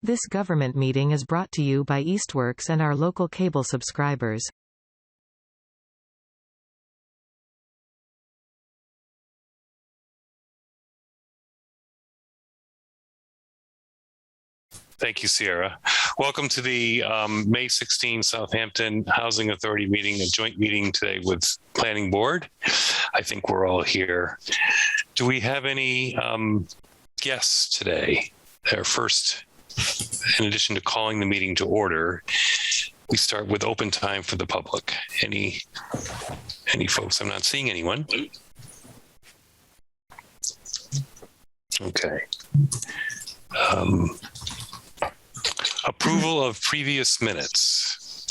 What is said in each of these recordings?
This government meeting is brought to you by Eastworks and our local cable subscribers. Thank you, Sierra. Welcome to the May 16 Southampton Housing Authority meeting, a joint meeting today with Planning Board. I think we're all here. Do we have any guests today? Our first, in addition to calling the meeting to order, we start with open time for the public. Any folks? I'm not seeing anyone. Okay. Approval of previous minutes.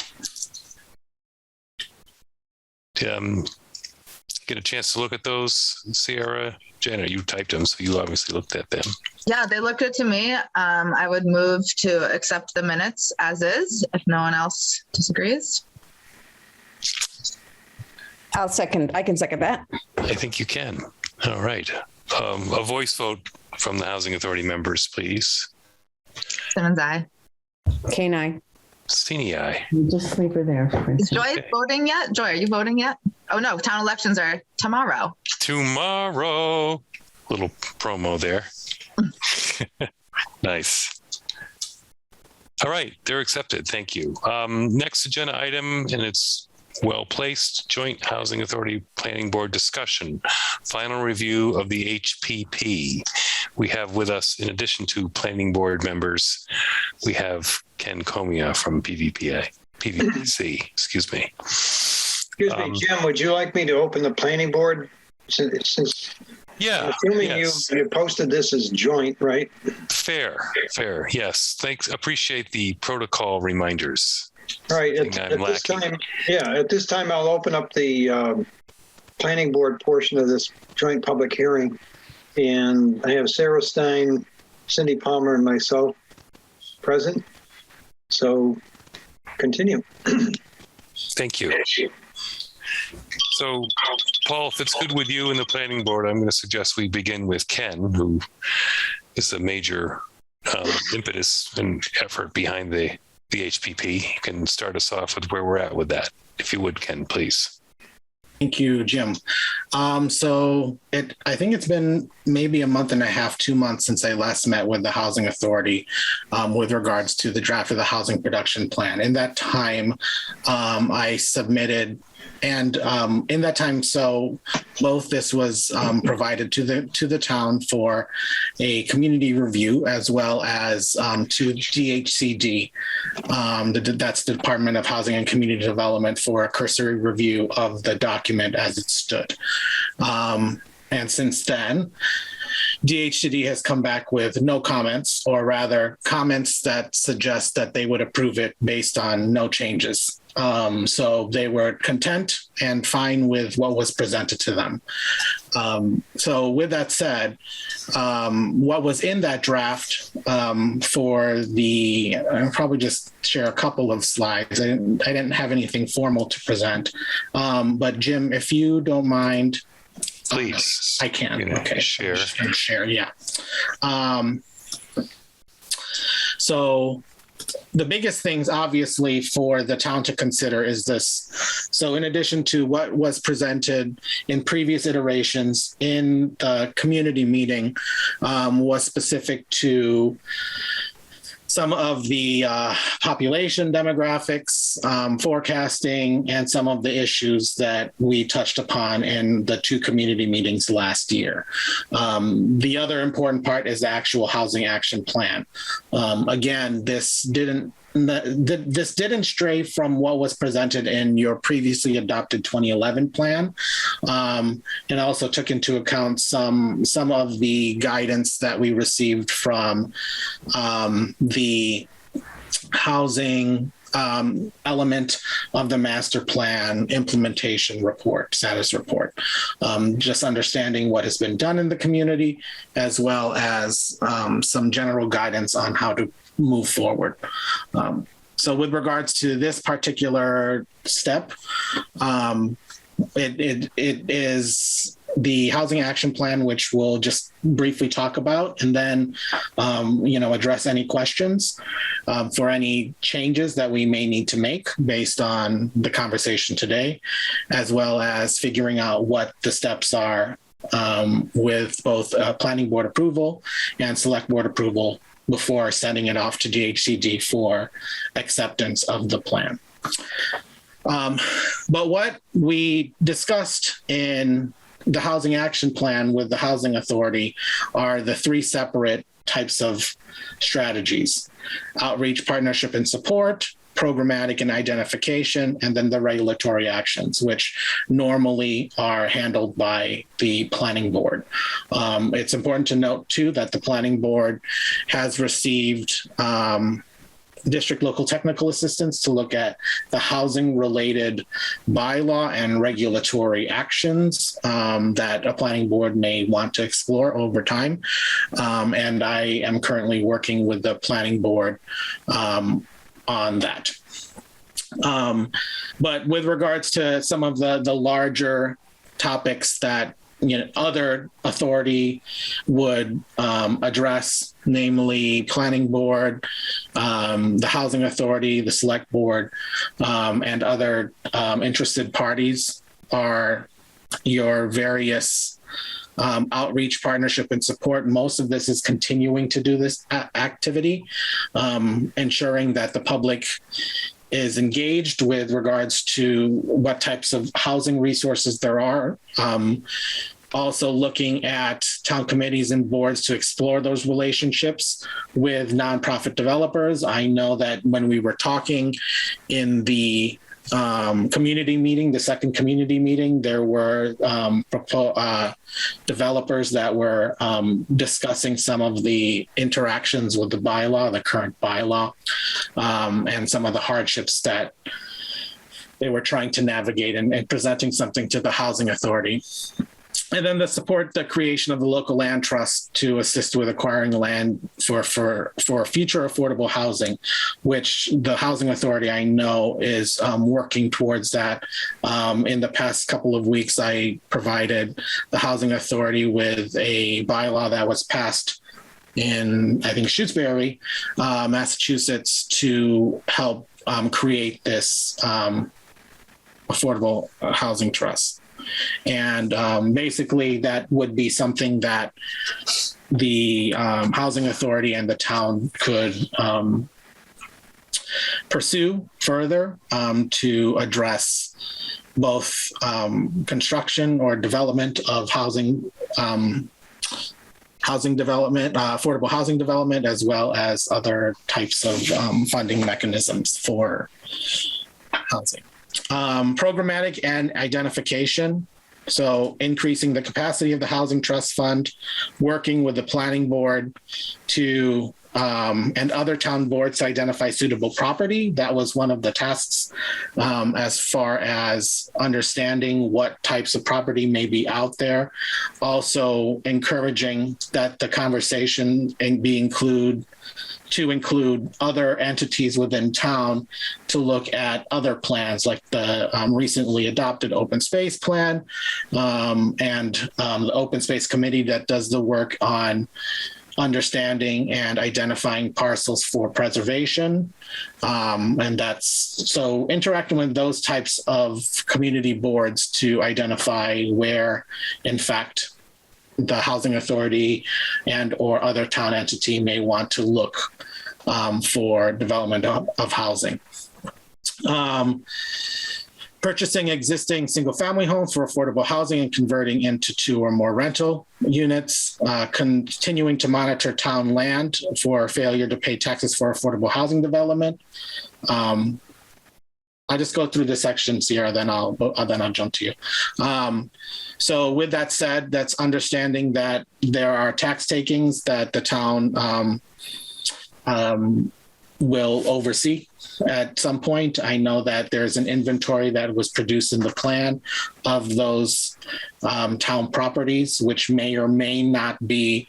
Get a chance to look at those, Sierra? Jenna, you typed them, so you obviously looked at them. Yeah, they look good to me. I would move to accept the minutes as is, if no one else disagrees. I can second that. I think you can. All right. A voice vote from the Housing Authority members, please. Simmons, aye. Kane, aye. Steeny, aye. You just leave her there. Is Joy voting yet? Joy, are you voting yet? Oh no, town elections are tomorrow. Tomorrow. Little promo there. Nice. All right, they're accepted. Thank you. Next agenda item, and it's well placed, Joint Housing Authority Planning Board discussion, final review of the HPP. We have with us, in addition to planning board members, we have Ken Comia from PVC, excuse me. Excuse me, Jim, would you like me to open the planning board? Since yeah, assuming yes. you posted this as joint, right? Fair, yes. Thanks, appreciate the protocol reminders. All right, at this time, I'll open up the planning board portion of this joint public hearing. And I have Sarah Stein, Cindy Palmer, and myself present. So continue. Thank you. So, Paul, if it's good with you and the planning board, I'm going to suggest we begin with Ken, who is the major impetus and effort behind the HPP. You can start us off with where we're at with that. If you would, Ken, please. Thank you, Jim. I think it's been maybe a month and a half, 2 months since I last met with the Housing Authority with regards to the draft of the housing production plan. In that time, I submitted, and in that time, so both this was provided to the town for a community review, as well as to DHCD, that's the Department of Housing and Community Development, for a cursory review of the document as it stood. And since then, DHCD has come back with no comments, or rather comments that suggest that they would approve it based on no changes. So they were content and fine with what was presented to them. So with that said, what was in that draft for the, I'll probably just share a couple of slides. I didn't have anything formal to present. But Jim, if you don't mind, please. I can. Okay. Share. Share. Yeah. So the biggest things, obviously, for the town to consider is this. So in addition to what was presented in previous iterations in the community meeting, was specific to some of the population demographics, forecasting, and some of the issues that we touched upon in the 2 community meetings last year. The other important part is the actual housing action plan. Again, this didn't stray from what was presented in your previously adopted 2011 plan, and also took into account some of the guidance that we received from the housing element of the master plan implementation report, status report. Just understanding what has been done in the community, as well as some general guidance on how to move forward. So with regards to this particular step, it is the housing action plan, which we'll just briefly talk about, and then, address any questions for any changes that we may need to make based on the conversation today, as well as figuring out what the steps are with both planning board approval and select board approval before sending it off to DHCD for acceptance of the plan. But what we discussed in the housing action plan with the housing authority are the three separate types of strategies: outreach, partnership, and support, programmatic and identification, and then the regulatory actions, which normally are handled by the planning board. It's important to note too that the planning board has received district local technical assistance to look at the housing related bylaw and regulatory actions that a planning board may want to explore over time. And I am currently working with the planning board on that. But with regards to some of the larger topics that other authority would address, namely planning board, the housing authority, the select board, and other interested parties, are your various outreach, partnership, and support. Most of this is continuing to do this activity, ensuring that the public is engaged with regards to what types of housing resources there are. Also looking at town committees and boards to explore those relationships with nonprofit developers. I know that when we were talking in the community meeting, the second community meeting, there were developers that were discussing some of the interactions with the bylaw, the current bylaw, and some of the hardships that they were trying to navigate, and presenting something to the housing authority. And then to support the creation of the local land trust to assist with acquiring land for future affordable housing, which the housing authority I know is working towards that. In the past couple of weeks, I provided the housing authority with a bylaw that was passed in, I think, Shrewsbury, Massachusetts, to help create this affordable housing trust. And basically that would be something that the housing authority and the town could pursue further to address both construction or development of housing development, affordable housing development, as well as other types of funding mechanisms for housing. Programmatic and identification. So increasing the capacity of the Housing Trust Fund, working with the planning board to and other town boards to identify suitable property. That was one of the tasks, as far as understanding what types of property may be out there. Also encouraging that the conversation to include other entities within town to look at other plans, like the recently adopted open space plan, and the open space committee that does the work on understanding and identifying parcels for preservation. And that's so interacting with those types of community boards to identify where, in fact, the housing authority and or other town entity may want to look for development of housing. Purchasing existing single-family homes for affordable housing and converting into 2 or more rental units. Continuing to monitor town land for failure to pay taxes for affordable housing development. I'll just go through the sections here, then I'll jump to you. So with that said, that's understanding that there are tax takings that the town will oversee at some point. I know that there's an inventory that was produced in the plan of those town properties, which may or may not be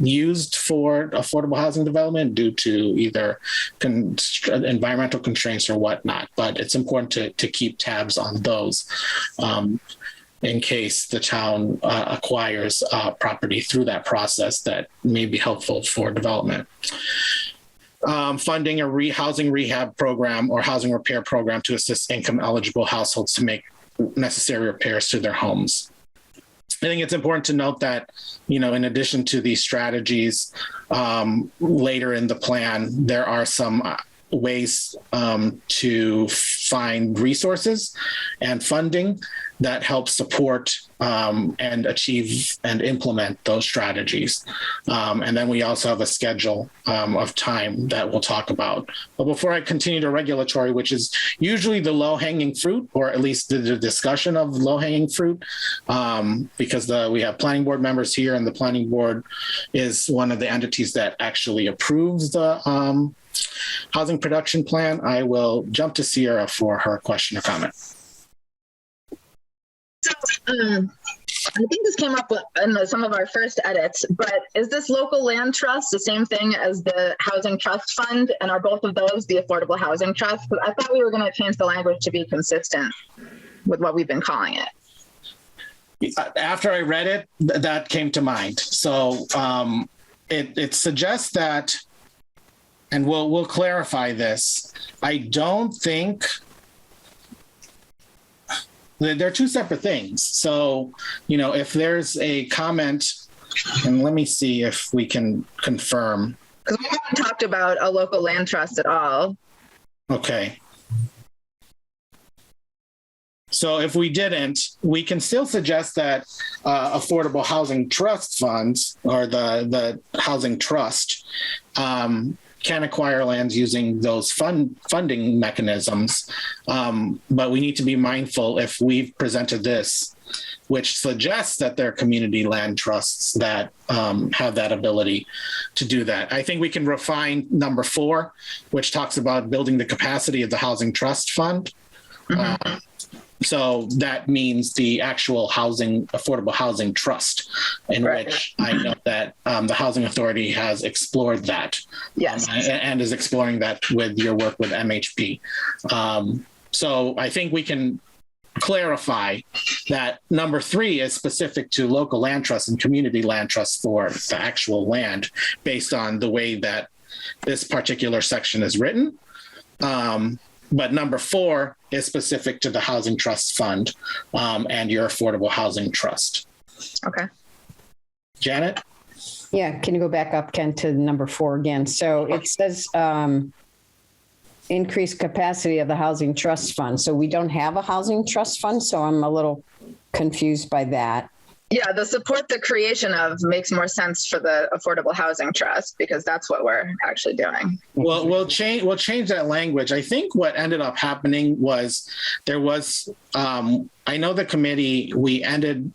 used for affordable housing development due to either environmental constraints or whatnot. But it's important to keep tabs on those. in case the town acquires property through that process that may be helpful for development. Funding a housing rehab program or housing repair program to assist income eligible households to make necessary repairs to their homes. I think it's important to note that, in addition to these strategies, later in the plan, there are some ways to find resources and funding that help support and achieve and implement those strategies. And then we also have a schedule of time that we'll talk about. But before I continue to regulatory, which is usually the low-hanging fruit, or at least the discussion of low-hanging fruit, because we have planning board members here, and the planning board is one of the entities that actually approves the housing production plan, I will jump to Sierra for her question or comment. So, I think this came up in some of our first edits, but is this local land trust the same thing as the housing trust fund? And are both of those the affordable housing trust? Because I thought we were going to change the language to be consistent with what we've been calling it. After I read it, that came to mind. So it suggests that, and we'll clarify this. I don't think they're two separate things. So, if there's a comment, and let me see if we can confirm. Because we haven't talked about a local land trust at all. Okay. So if we didn't, we can still suggest that affordable housing trust funds, or the housing trust, can acquire lands using those funding mechanisms. But we need to be mindful, if we've presented this, which suggests that they're community land trusts that have that ability to do that. I think we can refine number 4, which talks about building the capacity of the housing trust fund. Mm-hmm. So that means the actual affordable housing trust, in which I know that the Housing Authority has explored that. Yes. And is exploring that with your work with MHP. So I think we can clarify that number 3 is specific to local land trusts and community land trusts for the actual land, based on the way that this particular section is written. But number 4 is specific to the Housing Trust Fund and your Affordable Housing Trust. Okay. Janet? Yeah, can you go back up, Ken, to number 4 again? So it says increased capacity of the Housing Trust Fund. So we don't have a Housing Trust Fund, so I'm a little confused by that. Yeah, the support the creation of makes more sense for the Affordable Housing Trust, because that's what we're actually doing. Well, we'll change that language. I think what ended up happening was there was, I know the committee, we ended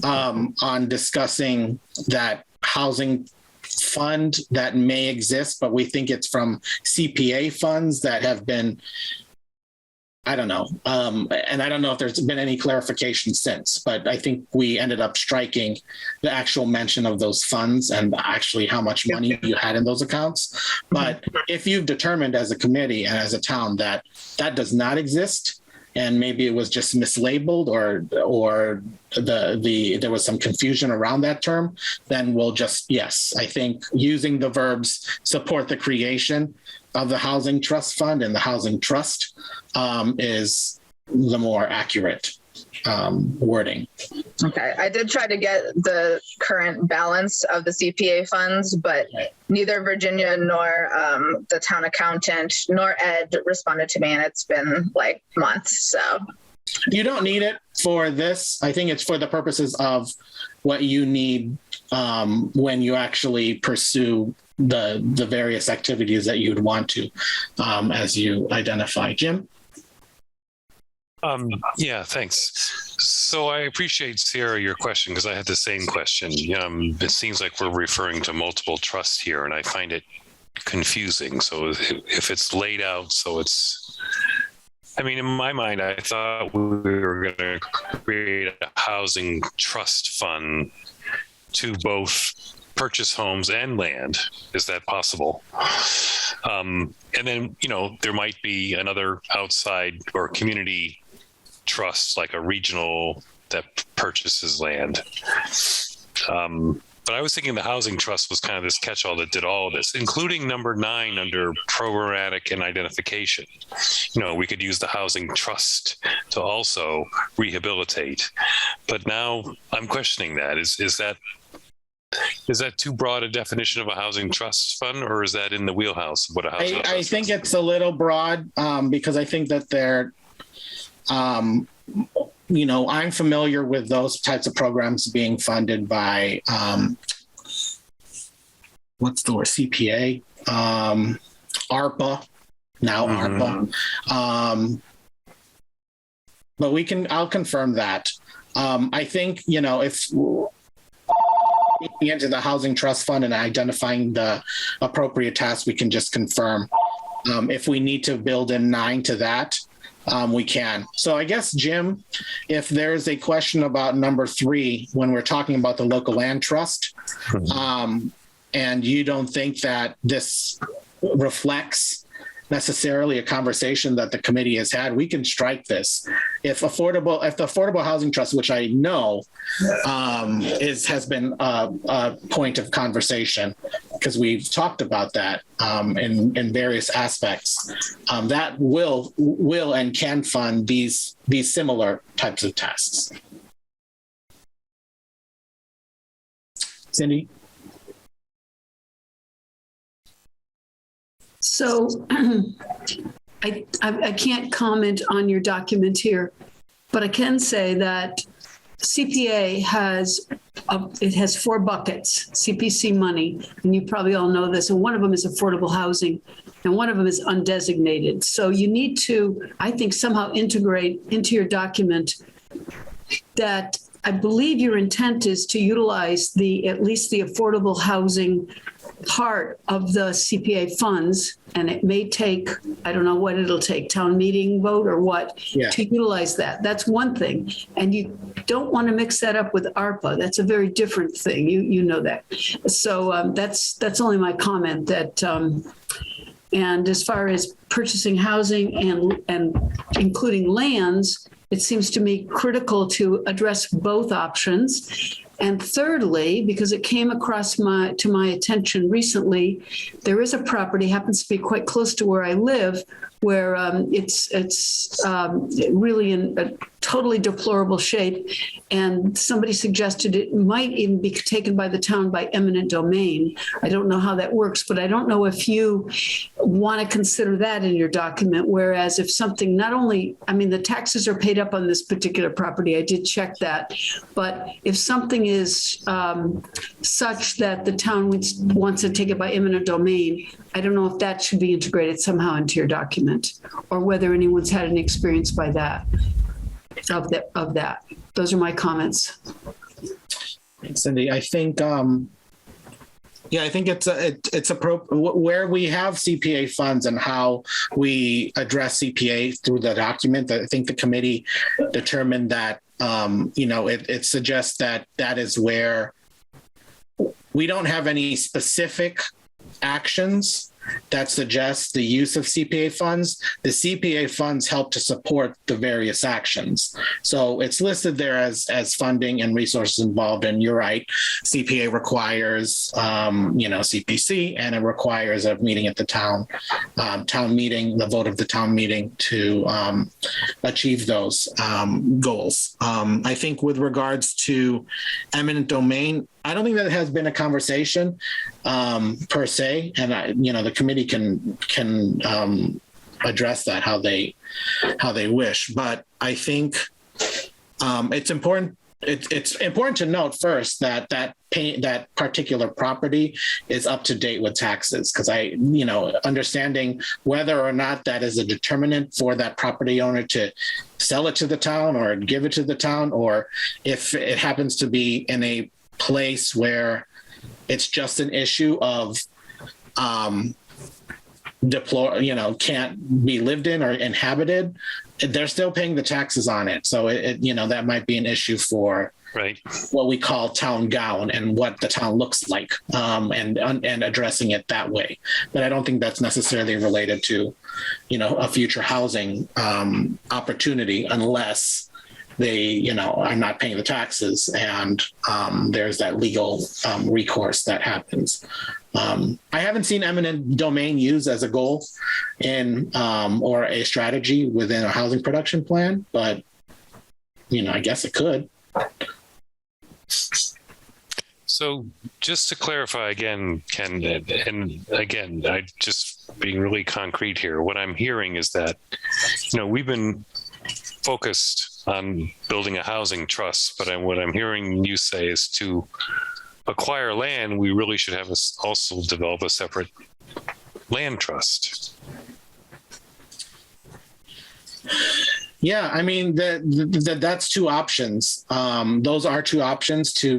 on discussing that housing fund that may exist, but we think it's from CPA funds that have been, I don't know. And I don't know if there's been any clarification since, but I think we ended up striking the actual mention of those funds and actually how much money you had in those accounts. But if you've determined as a committee and as a town that that does not exist, and maybe it was just mislabeled, or there was some confusion around that term, then we'll just, yes, I think using the verbs support the creation of the Housing Trust Fund and the Housing Trust is the more accurate wording. Okay, I did try to get the current balance of the CPA funds, but neither Virginia nor the town accountant nor Ed responded to me, and it's been like months. So you don't need it for this. I think it's for the purposes of what you need when you actually pursue the various activities that you'd want to, as you identify. Jim? Yeah, thanks. So I appreciate, Sierra, your question, because I had the same question. It seems like we're referring to multiple trusts here, and I find it confusing. So if it's laid out, so it's, I mean, in my mind, I thought we were going to create a housing trust fund to both purchase homes and land. Is that possible? And then, there might be another outside or community trust, like a regional that purchases land. But I was thinking the housing trust was kind of this catch-all that did all of this, including number 9 under programmatic and identification. We could use the housing trust to also rehabilitate. But now I'm questioning that. Is that too broad a definition of a housing trust fund, or is that in the wheelhouse of what a housing trust I think it's a little broad because I think that they're I'm familiar with those types of programs being funded by, what's the word, CPA, ARPA, now ARPA. But I'll confirm that. I think, if into the housing trust fund and identifying the appropriate tasks, we can just confirm. If we need to build in 9 to that, we can. So I guess, Jim, if there's a question about number 3, when we're talking about the local land trust, and you don't think that this reflects necessarily a conversation that the committee has had, we can strike this. If the Affordable Housing Trust, which I know has been a point of conversation, because we've talked about that in various aspects, that will and can fund these similar types of tasks. Cindy? So I can't comment on your document here, but I can say that CPA has 4 buckets, CPC money, and you probably all know this, and one of them is affordable housing, and one of them is undesignated. So you need to, I think, somehow integrate into your document that I believe your intent is to utilize at least the affordable housing part of the CPA funds, and it may take, I don't know what it'll take, town meeting vote or what, to utilize that. That's one thing. And you don't want to mix that up with ARPA. That's a very different thing. You know that. So that's only my comment that, and as far as purchasing housing and including lands, it seems to me critical to address both options. And thirdly, because it came across to my attention recently, there is a property, happens to be quite close to where I live, where it's really in a totally deplorable shape. And somebody suggested it might even be taken by the town by eminent domain. I don't know how that works, but I don't know if you want to consider that in your document. Whereas if something not only, the taxes are paid up on this particular property, I did check that. But if something is such that the town wants to take it by eminent domain, I don't know if that should be integrated somehow into your document, or whether anyone's had any experience by that. Of that. Those are my comments. Cindy, I think, I think it's appropriate where we have CPA funds and how we address CPA through the document. I think the committee determined that, it suggests that is where we don't have any specific actions that suggests the use of CPA funds. The CPA funds help to support the various actions. So it's listed there as funding and resources involved. And you're right, CPA requires, CPC, and it requires a meeting at the town meeting, the vote of the town meeting to achieve those goals. I think with regards to eminent domain, I don't think that has been a conversation per se, and the committee can address that how they wish. But I think it's important. It's important to note first that particular property is up to date with taxes, because understanding whether or not that is a determinant for that property owner to sell it to the town or give it to the town, or if it happens to be in a place where it's just an issue of can't be lived in or inhabited, they're still paying the taxes on it. So that might be an issue for what we call town gown and what the town looks like, and addressing it that way. But I don't think that's necessarily related to, a future housing opportunity, unless they, are not paying the taxes, and there's that legal recourse that happens. I haven't seen eminent domain used as a goal in or a strategy within a housing production plan, but I guess it could. So just to clarify again, Ken, and again, I just being really concrete here, what I'm hearing is that, we've been focused on building a housing trust, but what I'm hearing you say is to acquire land, we really should have us also develop a separate land trust. Yeah, I mean, that's two options. Those are two options to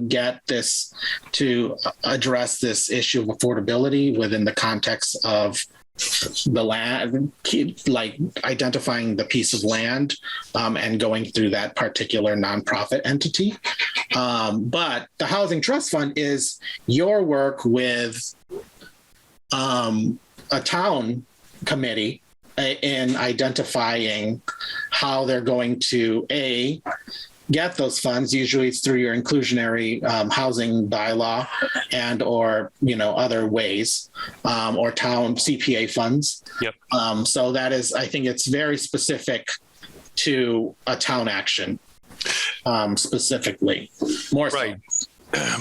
address this issue of affordability within the context of the land, like identifying the piece of land and going through that particular nonprofit entity. But the Housing Trust Fund is your work with a town committee in identifying how they're going to get those funds. Usually it's through your inclusionary housing bylaw and or other ways, or town CPA funds. Yep. So that is, I think it's very specific to a town action, specifically, more so. Right.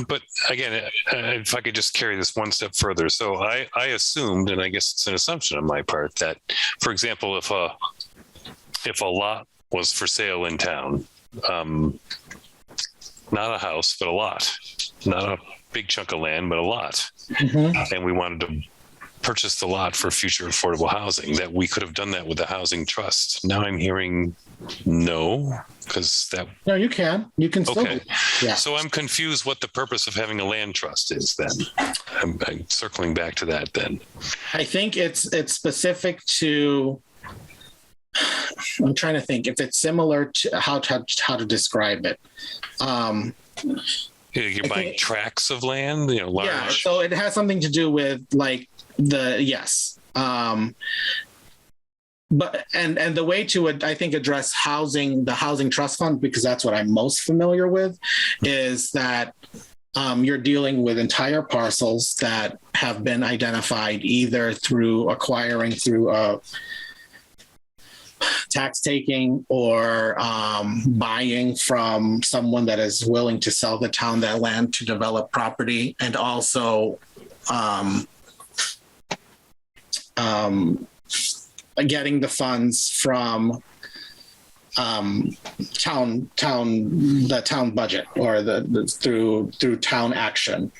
But again, if I could just carry this one step further. So I assumed, and I guess it's an assumption on my part, that, for example, if a lot was for sale in town, not a house, but a lot, not a big chunk of land, but a lot, and we wanted to purchase the lot for future affordable housing, that we could have done that with the housing trust. Now I'm hearing no, because that... No, you can still. Okay. Yeah. So I'm confused what the purpose of having a land trust is then. I'm circling back to that then. I think it's specific to... I'm trying to think if it's similar to how to describe it. You're buying tracts of land, large. Yeah, so it has something to do with like yes. But and the way to I think address the housing trust fund, because that's what I'm most familiar with, is that you're dealing with entire parcels that have been identified either through acquiring through a tax taking or buying from someone that is willing to sell the town that land to develop property, and also getting the funds from the town budget or through town action.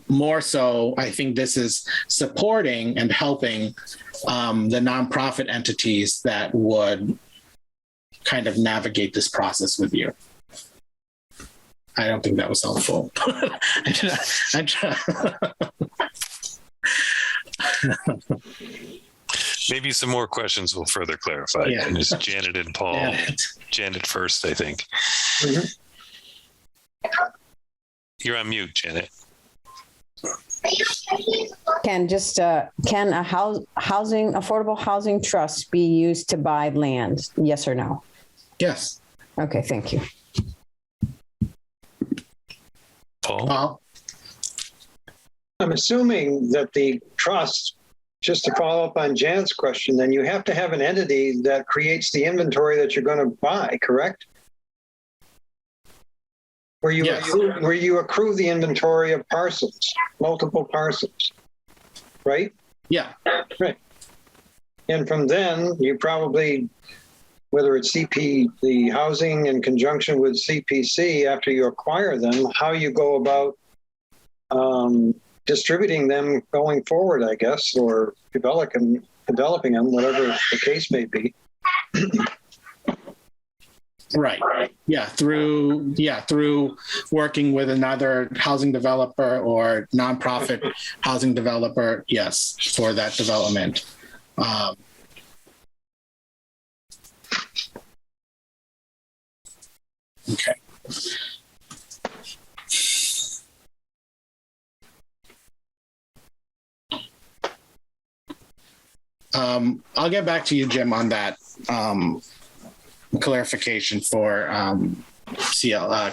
More so, I think this is supporting and helping the nonprofit entities that would kind of navigate this process with you. I don't think that was helpful. Maybe some more questions will further clarify. Yeah. And it's Janet and Paul. Janet first, I think. You're on mute, Janet. Can a affordable housing trust be used to buy land? Yes or no? Yes. Okay, thank you. Paul? I'm assuming that the trust, just to follow up on Janet's question, then you have to have an entity that creates the inventory that you're going to buy, correct? Where you accrue the inventory of parcels, multiple parcels, right? Yeah. Right. And from then, you probably, whether it's the housing in conjunction with CPC, after you acquire them, how you go about distributing them going forward, I guess, or developing them, whatever the case may be. Right. Yeah. Through working with another housing developer or nonprofit housing developer. Yes. For that development. Okay. I'll get back to you, Jim, on that. clarification for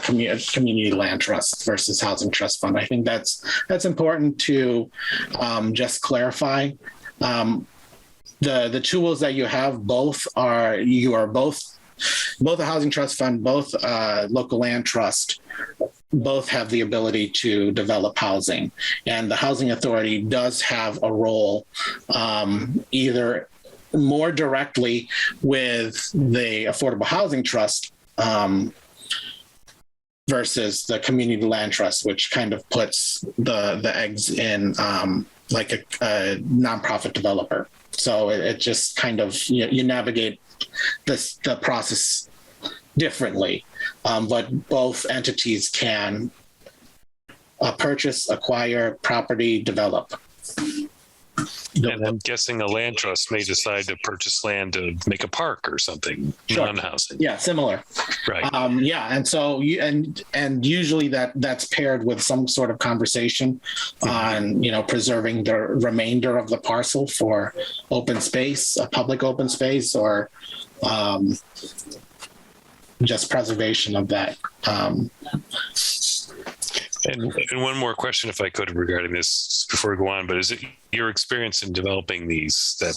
community land trust versus housing trust fund. I think that's important to just clarify. The tools that you have both a housing trust fund, both local land trust, both have the ability to develop housing, and the housing authority does have a role either more directly with the affordable housing trust versus the community land trust, which kind of puts the eggs in like a nonprofit developer. So it just kind of, you navigate the process differently, but both entities can purchase, acquire property, develop. And I'm guessing a land trust may decide to purchase land to make a park or something, Sure. non-housing. Yeah, similar. Right. And so and usually that's paired with some sort of conversation on preserving the remainder of the parcel for open space, a public open space, or just preservation of that. And one more question, if I could, regarding this before we go on, but is it your experience in developing these that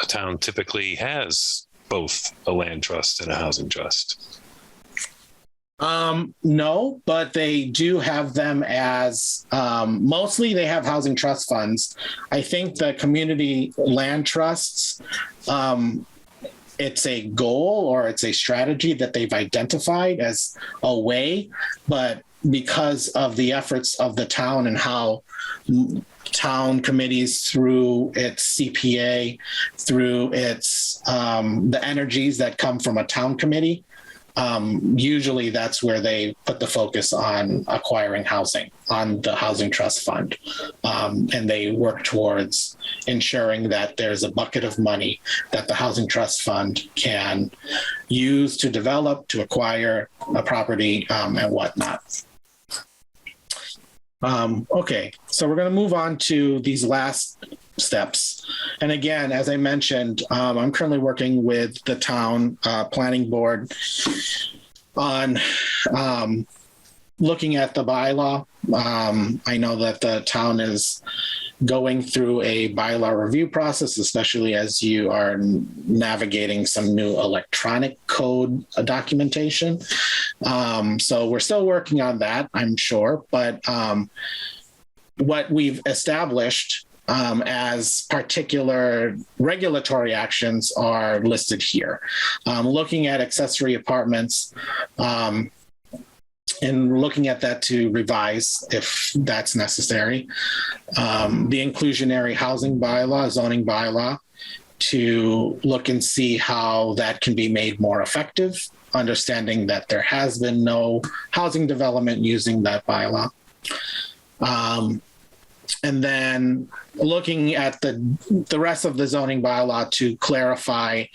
a town typically has both a land trust and a housing trust? No, but they do have them as mostly they have housing trust funds. I think the community land trusts, it's a goal or it's a strategy that they've identified as a way, but because of the efforts of the town and how town committees through its CPA, through its the energies that come from a town committee, usually that's where they put the focus on acquiring housing, on the housing trust fund. And they work towards ensuring that there's a bucket of money that the housing trust fund can use to develop, to acquire a property and whatnot. Okay, so we're going to move on to these last steps. And again, as I mentioned, I'm currently working with the town planning board on looking at the bylaw. I know that the town is going through a bylaw review process, especially as you are navigating some new electronic code documentation. So we're still working on that, I'm sure. But what we've established as particular regulatory actions are listed here. Looking at accessory apartments, and looking at that to revise if that's necessary. The inclusionary housing bylaw, zoning bylaw, to look and see how that can be made more effective, understanding that there has been no housing development using that bylaw. And then looking at the rest of the zoning bylaw to clarify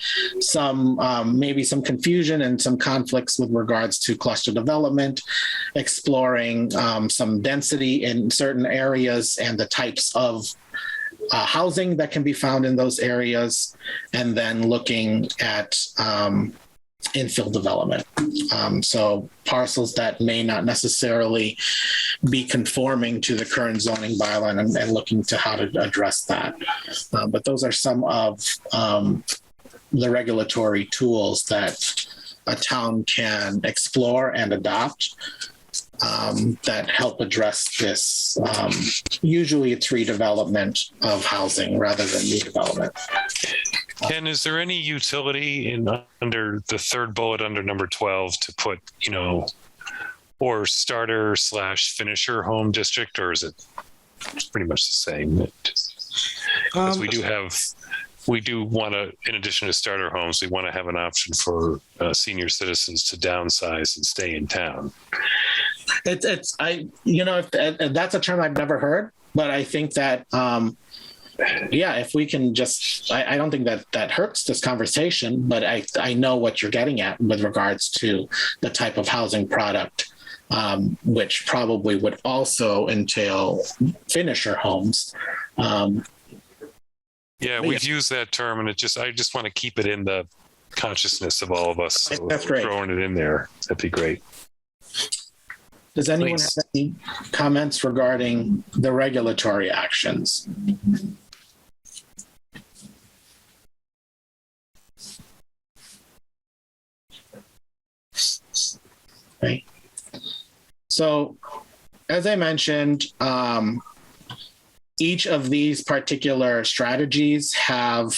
some, maybe some confusion and some conflicts with regards to cluster development, exploring some density in certain areas and the types of housing that can be found in those areas, and then looking at infill development. So parcels that may not necessarily be conforming to the current zoning bylaw, and looking to how to address that. But those are some of the regulatory tools that a town can explore and adopt that help address this. Usually it's redevelopment of housing rather than new development. Ken, is there any utility in under the third bullet under number 12 to put, or starter / finisher home district, or is it pretty much the same? Because we do want to, in addition to starter homes, we want to have an option for senior citizens to downsize and stay in town. That's a term I've never heard, but I think that, if we can just, I don't think that hurts this conversation, but I know what you're getting at with regards to the type of housing product, which probably would also entail finisher homes. We've used that term, and I just want to keep it in the consciousness of all of us. So That's great. Throwing it in there, that'd be great. Does anyone Please. have any comments regarding the regulatory actions? Right. So, as I mentioned, each of these particular strategies have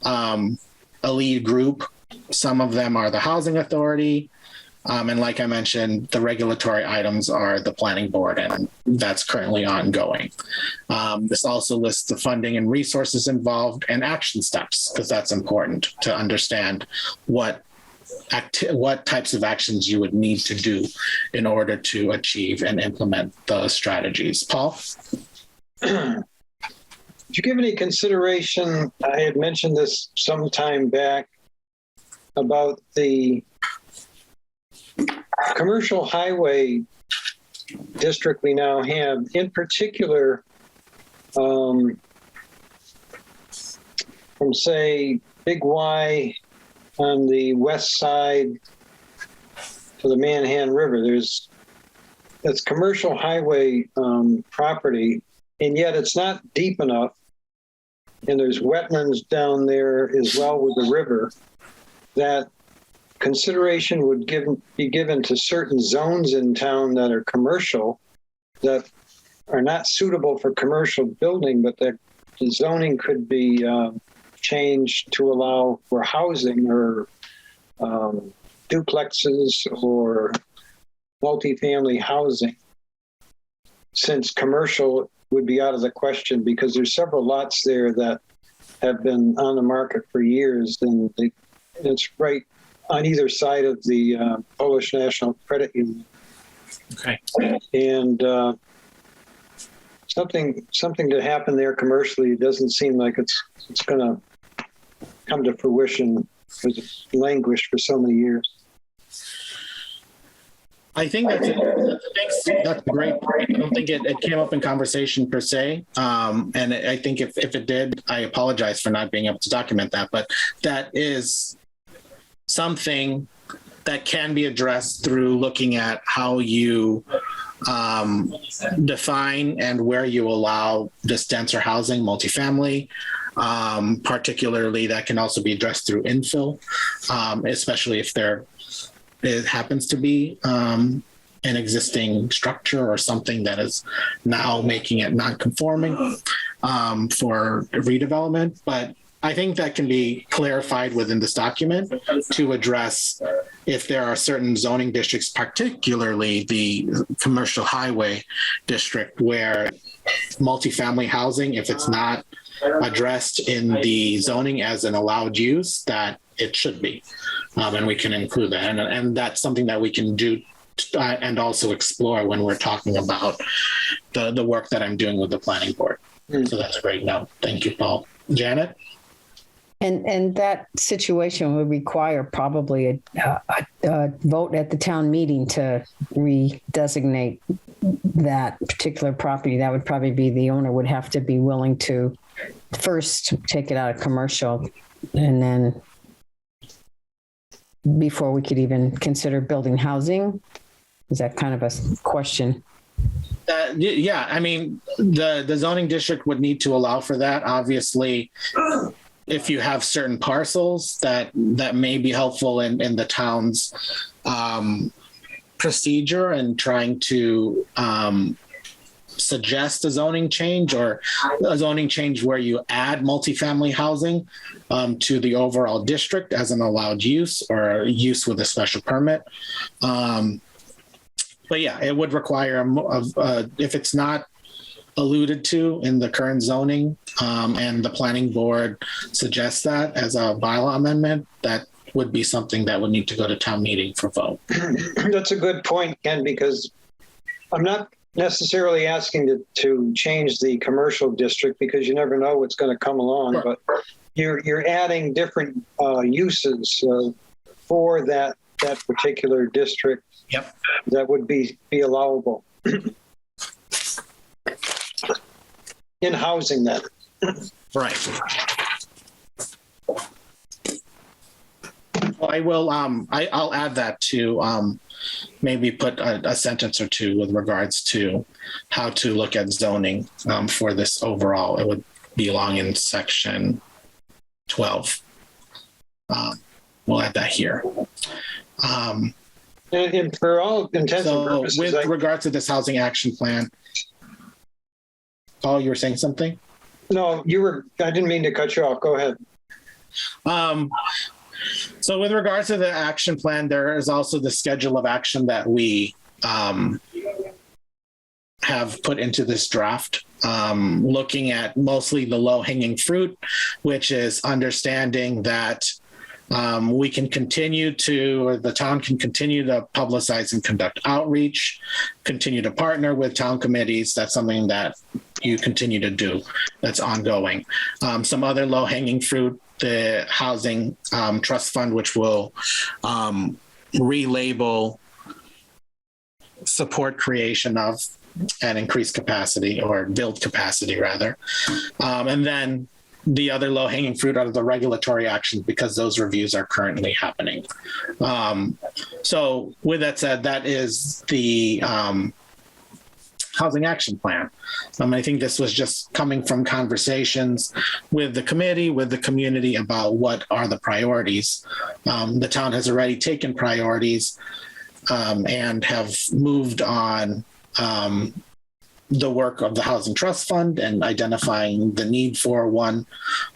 a lead group. Some of them are the housing authority. And like I mentioned, the regulatory items are the planning board, and that's currently ongoing. This also lists the funding and resources involved and action steps, because that's important to understand what types of actions you would need to do in order to achieve and implement the strategies. Paul? Did you give any consideration, I had mentioned this some time back, about the commercial highway district we now have, in particular, from say Big Y on the west side to the Manhan River. That's commercial highway property, and yet it's not deep enough. And there's wetlands down there as well with the river, that consideration would be given to certain zones in town that are commercial, that are not suitable for commercial building, but that the zoning could be changed to allow for housing or duplexes or multifamily housing, since commercial would be out of the question, because there's several lots there that have been on the market for years, and it's right on either side of the Polish National Credit Union. Okay. And something to happen there commercially. It doesn't seem like it's going to come to fruition, because it's languished for so many years. I think that's a great point. I don't think it came up in conversation per se. And I think if it did, I apologize for not being able to document that, but that is something that can be addressed through looking at how you define and where you allow this denser housing, multifamily. Particularly, that can also be addressed through infill, especially if it happens to be an existing structure or something that is now making it non-conforming for redevelopment. But I think that can be clarified within this document to address if there are certain zoning districts, particularly the commercial highway district, where multifamily housing, if it's not addressed in the zoning as an allowed use, that it should be. And we can include that. And that's something that we can do and also explore when we're talking about the work that I'm doing with the planning board. So that's a great note. Thank you, Paul. Janet? And that situation would require probably a vote at the town meeting to redesignate that particular property. That would probably be, the owner would have to be willing to first take it out of commercial, and then before we could even consider building housing. Is that kind of a question? Yeah, I mean, the zoning district would need to allow for that. Obviously, if you have certain parcels that may be helpful in the town's procedure and trying to suggest a zoning change, or a zoning change where you add multifamily housing to the overall district as an allowed use or use with a special permit. But yeah, it would require, if it's not alluded to in the current zoning, and the planning board suggests that as a bylaw amendment, that would be something that would need to go to town meeting for vote. That's a good point, Ken, because I'm not necessarily asking to change the commercial district, because you never know what's going to come along, sure. But you're adding different uses for that particular district. Yep. That would be allowable in housing, that. Right. I will. I'll add that to maybe put a sentence or two with regards to how to look at zoning for this overall. It would belong in section 12. We'll add that here. And for all intents and purposes, with regard to this housing action plan, Paul, you were saying something? No, I didn't mean to cut you off. Go ahead. So with regards to the action plan, there is also the schedule of action that we have put into this draft, looking at mostly the low-hanging fruit, which is understanding that we can continue to, or the town can continue to publicize and conduct outreach, continue to partner with town committees. That's something that you continue to do. That's ongoing. Some other low-hanging fruit, the housing trust fund, which will relabel support creation of and increase capacity, or build capacity rather. And then the other low-hanging fruit are the regulatory actions, because those reviews are currently happening. So with that said, that is the housing action plan. I think this was just coming from conversations with the committee, with the community about what are the priorities. The town has already taken priorities and have moved on the work of the Housing Trust Fund and identifying the need for one,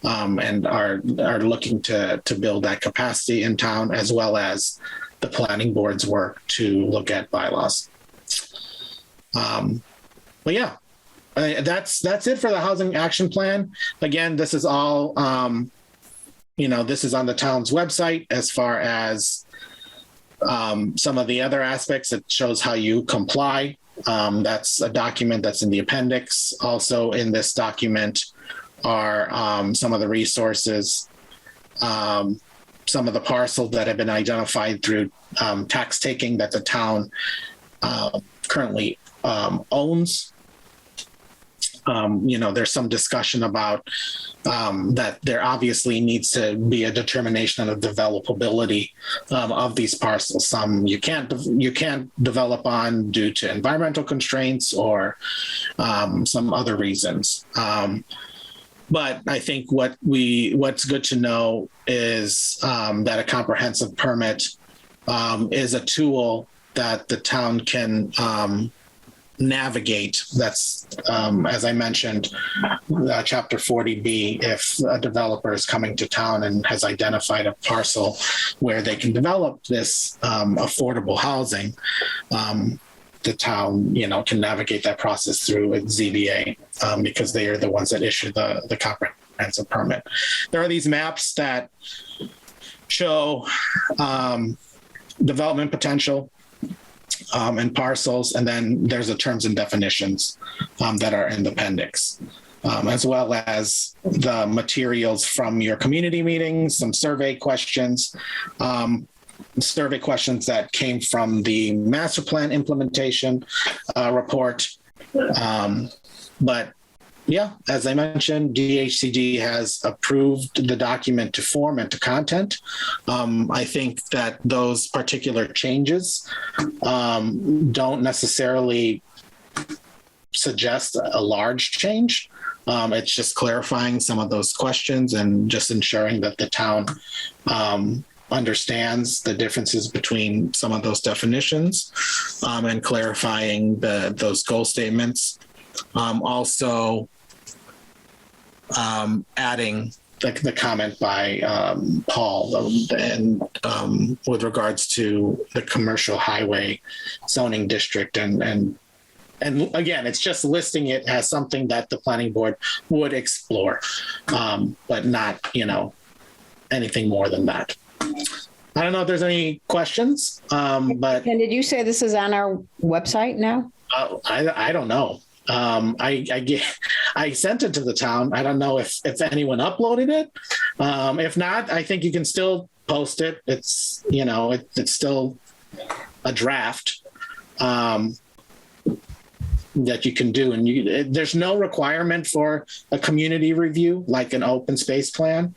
and are looking to build that capacity in town, as well as the planning board's work to look at bylaws. But yeah, that's it for the housing action plan. Again, this is all, this is on the town's website. As far as some of the other aspects, it shows how you comply. That's a document that's in the appendix. Also in this document are some of the resources, some of the parcels that have been identified through tax taking that the town currently owns. There's some discussion about that there obviously needs to be a determination of the developability of these parcels. Some you can't develop on due to environmental constraints or some other reasons. But I think what's good to know is that a comprehensive permit is a tool that the town can navigate. That's, as I mentioned, Chapter 40B, if a developer is coming to town and has identified a parcel where they can develop this affordable housing, the town, can navigate that process through its ZBA because they are the ones that issue the comprehensive permit. There are these maps that show development potential and parcels, and then there's the terms and definitions that are in the appendix, as well as the materials from your community meetings, some survey questions that came from the master plan implementation report. But yeah, as I mentioned, DHCD has approved the document to form and to content. I think that those particular changes don't necessarily suggest a large change. It's just clarifying some of those questions and just ensuring that the town understands the differences between some of those definitions and clarifying those goal statements. Also adding the comment by Paul and with regards to the commercial highway zoning district, and again, it's just listing it as something that the planning board would explore, but not anything more than that. I don't know if there's any questions, but. And did you say this is on our website now? I don't know. I sent it to the town. I don't know if anyone uploaded it. If not, I think you can still post it. It's it's still a draft that you can do, and there's no requirement for a community review like an open space plan,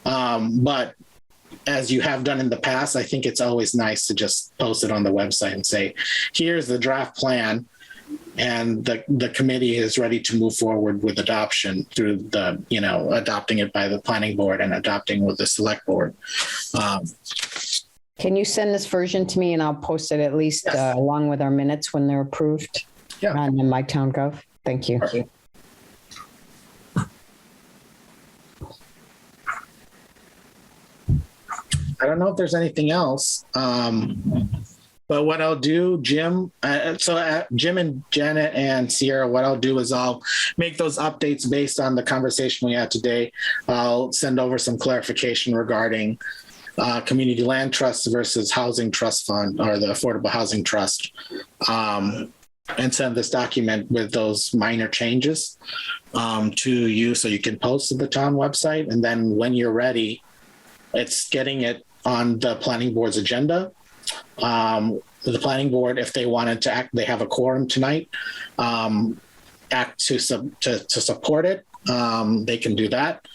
but as you have done in the past, I think it's always nice to just post it on the website and say, here's the draft plan, and the committee is ready to move forward with adoption through the, adopting it by the planning board and adopting with the select board. Can you send this version to me and I'll post it at least along with our minutes when they're approved? Yeah. On my town gov. Thank you. Okay. I don't know if there's anything else, but what I'll do, Jim, Jim and Janet and Sierra, what I'll do is I'll make those updates based on the conversation we had today. I'll send over some clarification regarding community land trust versus housing trust fund, or the affordable housing trust, and send this document with those minor changes to you so you can post to the town website. And then when you're ready, it's getting it on the planning board's agenda. The planning board, if they wanted to act, they have a quorum tonight, act to support it. They can do that.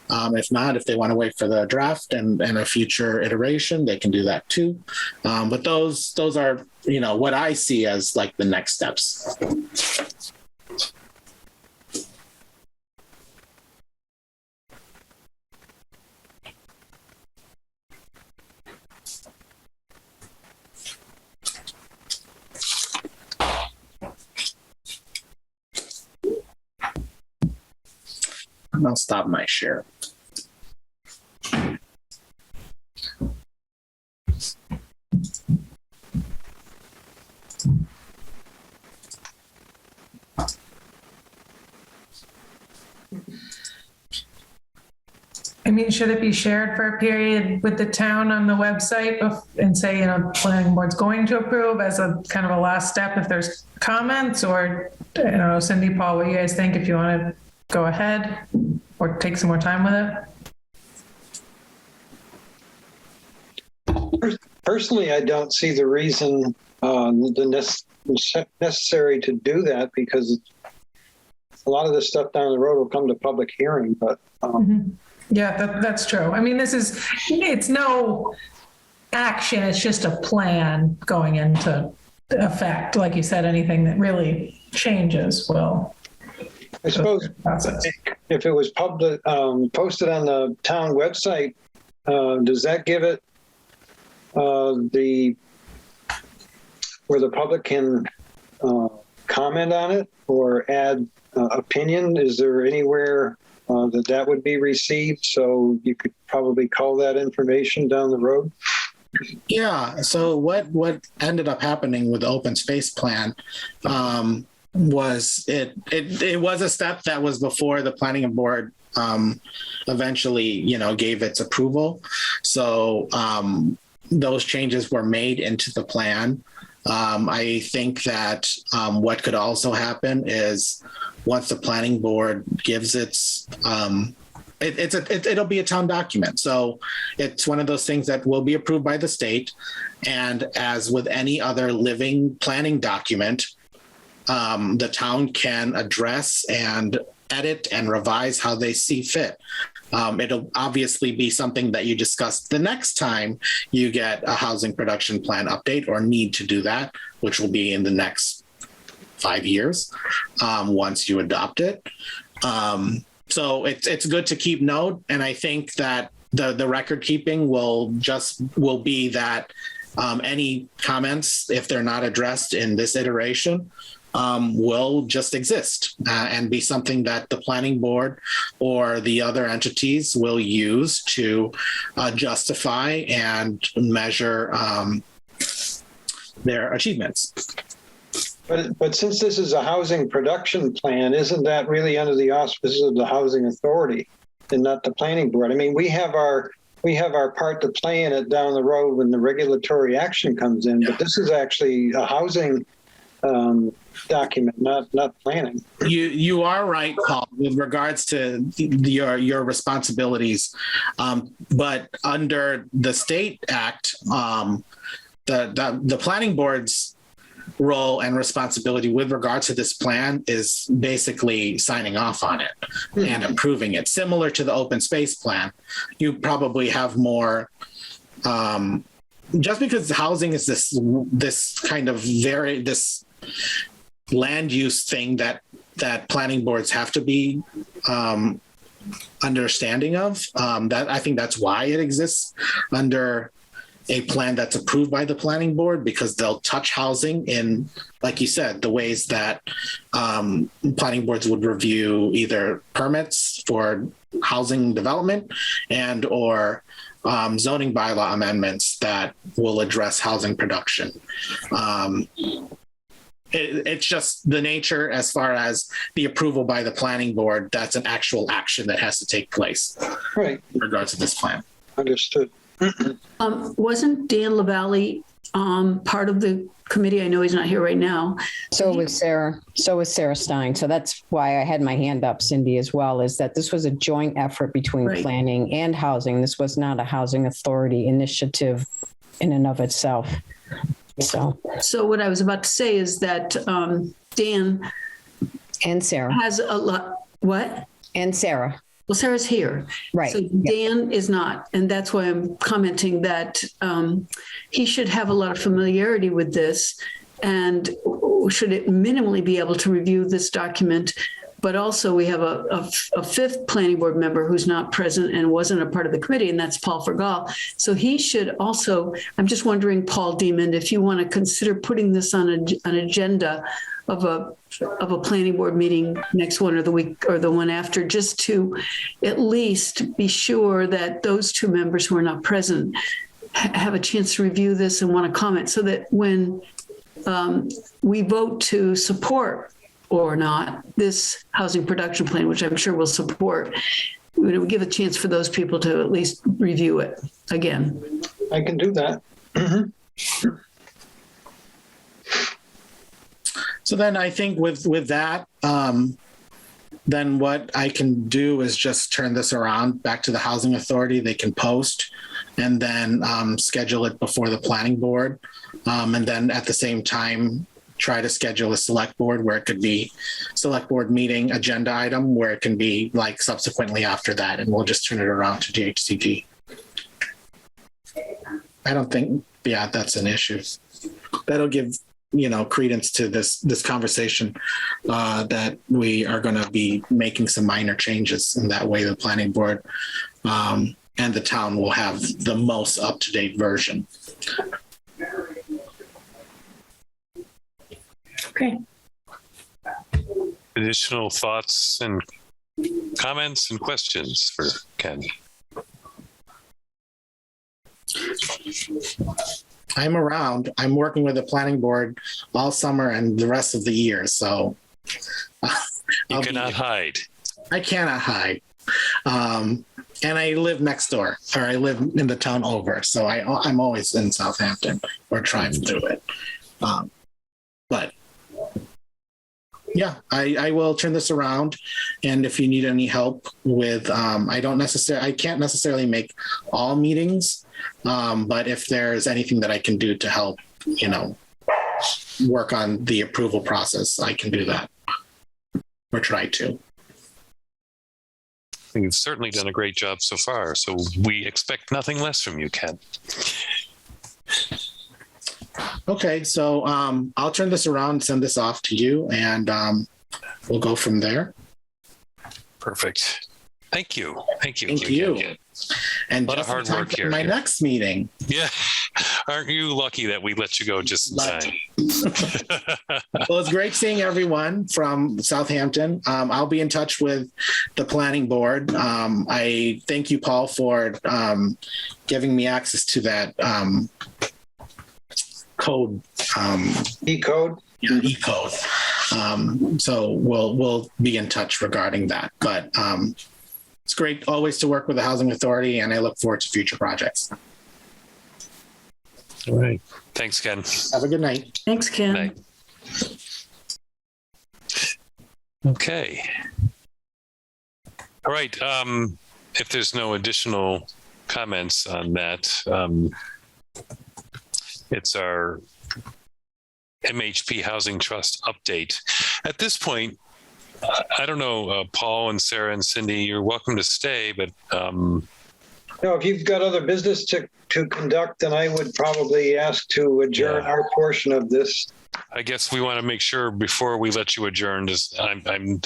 If not, if they want to wait for the draft and a future iteration, they can do that too. But those are, what I see as like the next steps. I'll stop my share. Should it be shared for a period with the town on the website and say, planning board's going to approve as a kind of a last step if there's comments? Or, I don't know, Cindy, Paul, what do you guys think, if you want to go ahead or take some more time with it? Personally, I don't see the reason necessary to do that, because a lot of this stuff down the road will come to public hearing. But yeah, that's true. It's no action. It's just a plan going into effect. Like you said, anything that really changes will. I suppose if it was posted on the town website, does that give it where the public can comment on it or add opinion? Is there anywhere that would be received, so you could probably call that information down the road? Yeah. So what ended up happening with the open space plan was it was a step that was before the planning board eventually gave its approval. So those changes were made into the plan. I think that what could also happen is once the planning board gives its it'll be a town document. So it's one of those things that will be approved by the state. And as with any other living planning document, the town can address and edit and revise how they see fit. It'll obviously be something that you discuss the next time you get a housing production plan update or need to do that, which will be in the next 5 years once you adopt it. So it's good to keep note. And I think that the record keeping will be that any comments, if they're not addressed in this iteration, will just exist and be something that the planning board or the other entities will use to justify and measure their achievements. But since this is a housing production plan, isn't that really under the auspices of the housing authority and not the planning board? I mean, we have our part to play in it down the road when the regulatory action comes in, but this is actually a housing document, not planning. You are right, Paul, with regards to your responsibilities, but under the state act, the planning board's role and responsibility with regard to this plan is basically signing off on it and approving it. Similar to the open space plan, you probably have more just because housing is this kind of this land use thing that planning boards have to be understanding of, that I think that's why it exists under a plan that's approved by the planning board, because they'll touch housing in, like you said, the ways that planning boards would review either permits for housing development and or zoning bylaw amendments that will address housing production. It's just the nature as far as the approval by the planning board. That's an actual action that has to take place, right, in regards to this plan. Understood. Wasn't Dan LaValle part of the committee? I know he's not here right now. So was Sarah. So was Sarah Stein. So that's why I had my hand up, Cindy, as well, is that this was a joint effort between Right. planning and housing. This was not a housing authority initiative in and of itself. So what I was about to say is that Dan And Sarah. has a lot. What? And Sarah. Well, Sarah's here. Right. So Dan is not. And that's why I'm commenting that he should have a lot of familiarity with this and should it minimally be able to review this document. But also we have a fifth planning board member who's not present and wasn't a part of the committee, and that's Paul Fergal. So he should also, I'm just wondering, Paul Demond, if you want to consider putting this on an agenda of a planning board meeting next one or the week or the one after, just to at least be sure that those two members who are not present have a chance to review this and want to comment, so that when we vote to support or not this housing production plan, which I'm sure we'll support, we give a chance for those people to at least review it again. I can do that. Mm-hmm. So then I think with that, then what I can do is just turn this around back to the housing authority. They can post and then schedule it before the planning board. And then at the same time, try to schedule a select board where it could be select board meeting agenda item where it can be like subsequently after that. And we'll just turn it around to DHCG. I don't think, that's an issue. That'll give, credence to this conversation that we are going to be making some minor changes. In that way, the planning board and the town will have the most up-to-date version. Okay. Additional thoughts and comments and questions for Ken? I'm around. I'm working with the planning board all summer and the rest of the year. So you cannot hide. I cannot hide. And I live next door, or I live in the town over. So I'm always in Southampton or drive through it. But yeah, I will turn this around. And if you need any help with, I can't necessarily make all meetings, but if there's anything that I can do to help, work on the approval process, I can do that or try to. You've certainly done a great job so far. So we expect nothing less from you, Ken. Okay, so I'll turn this around, send this off to you, and we'll go from there. Perfect. Thank you. Thank you. Thank you. And a lot of hard work here. My next meeting. Yeah. Aren't you lucky that we let you go just in time? Well, it's great seeing everyone from Southampton. I'll be in touch with the planning board. I thank you, Paul, for giving me access to that code. E-code? Yeah, E-code. So we'll be in touch regarding that. But it's great always to work with the Housing Authority, and I look forward to future projects. All right. Thanks, Ken. Have a good night. Thanks, Ken. Night. Okay. All right. If there's no additional comments on that, it's our MHP Housing Trust update. At this point, I don't know, Paul and Sarah and Cindy, you're welcome to stay, but No, if you've got other business to conduct, then I would probably ask to adjourn our portion of this. I guess we want to make sure before we let you adjourn. I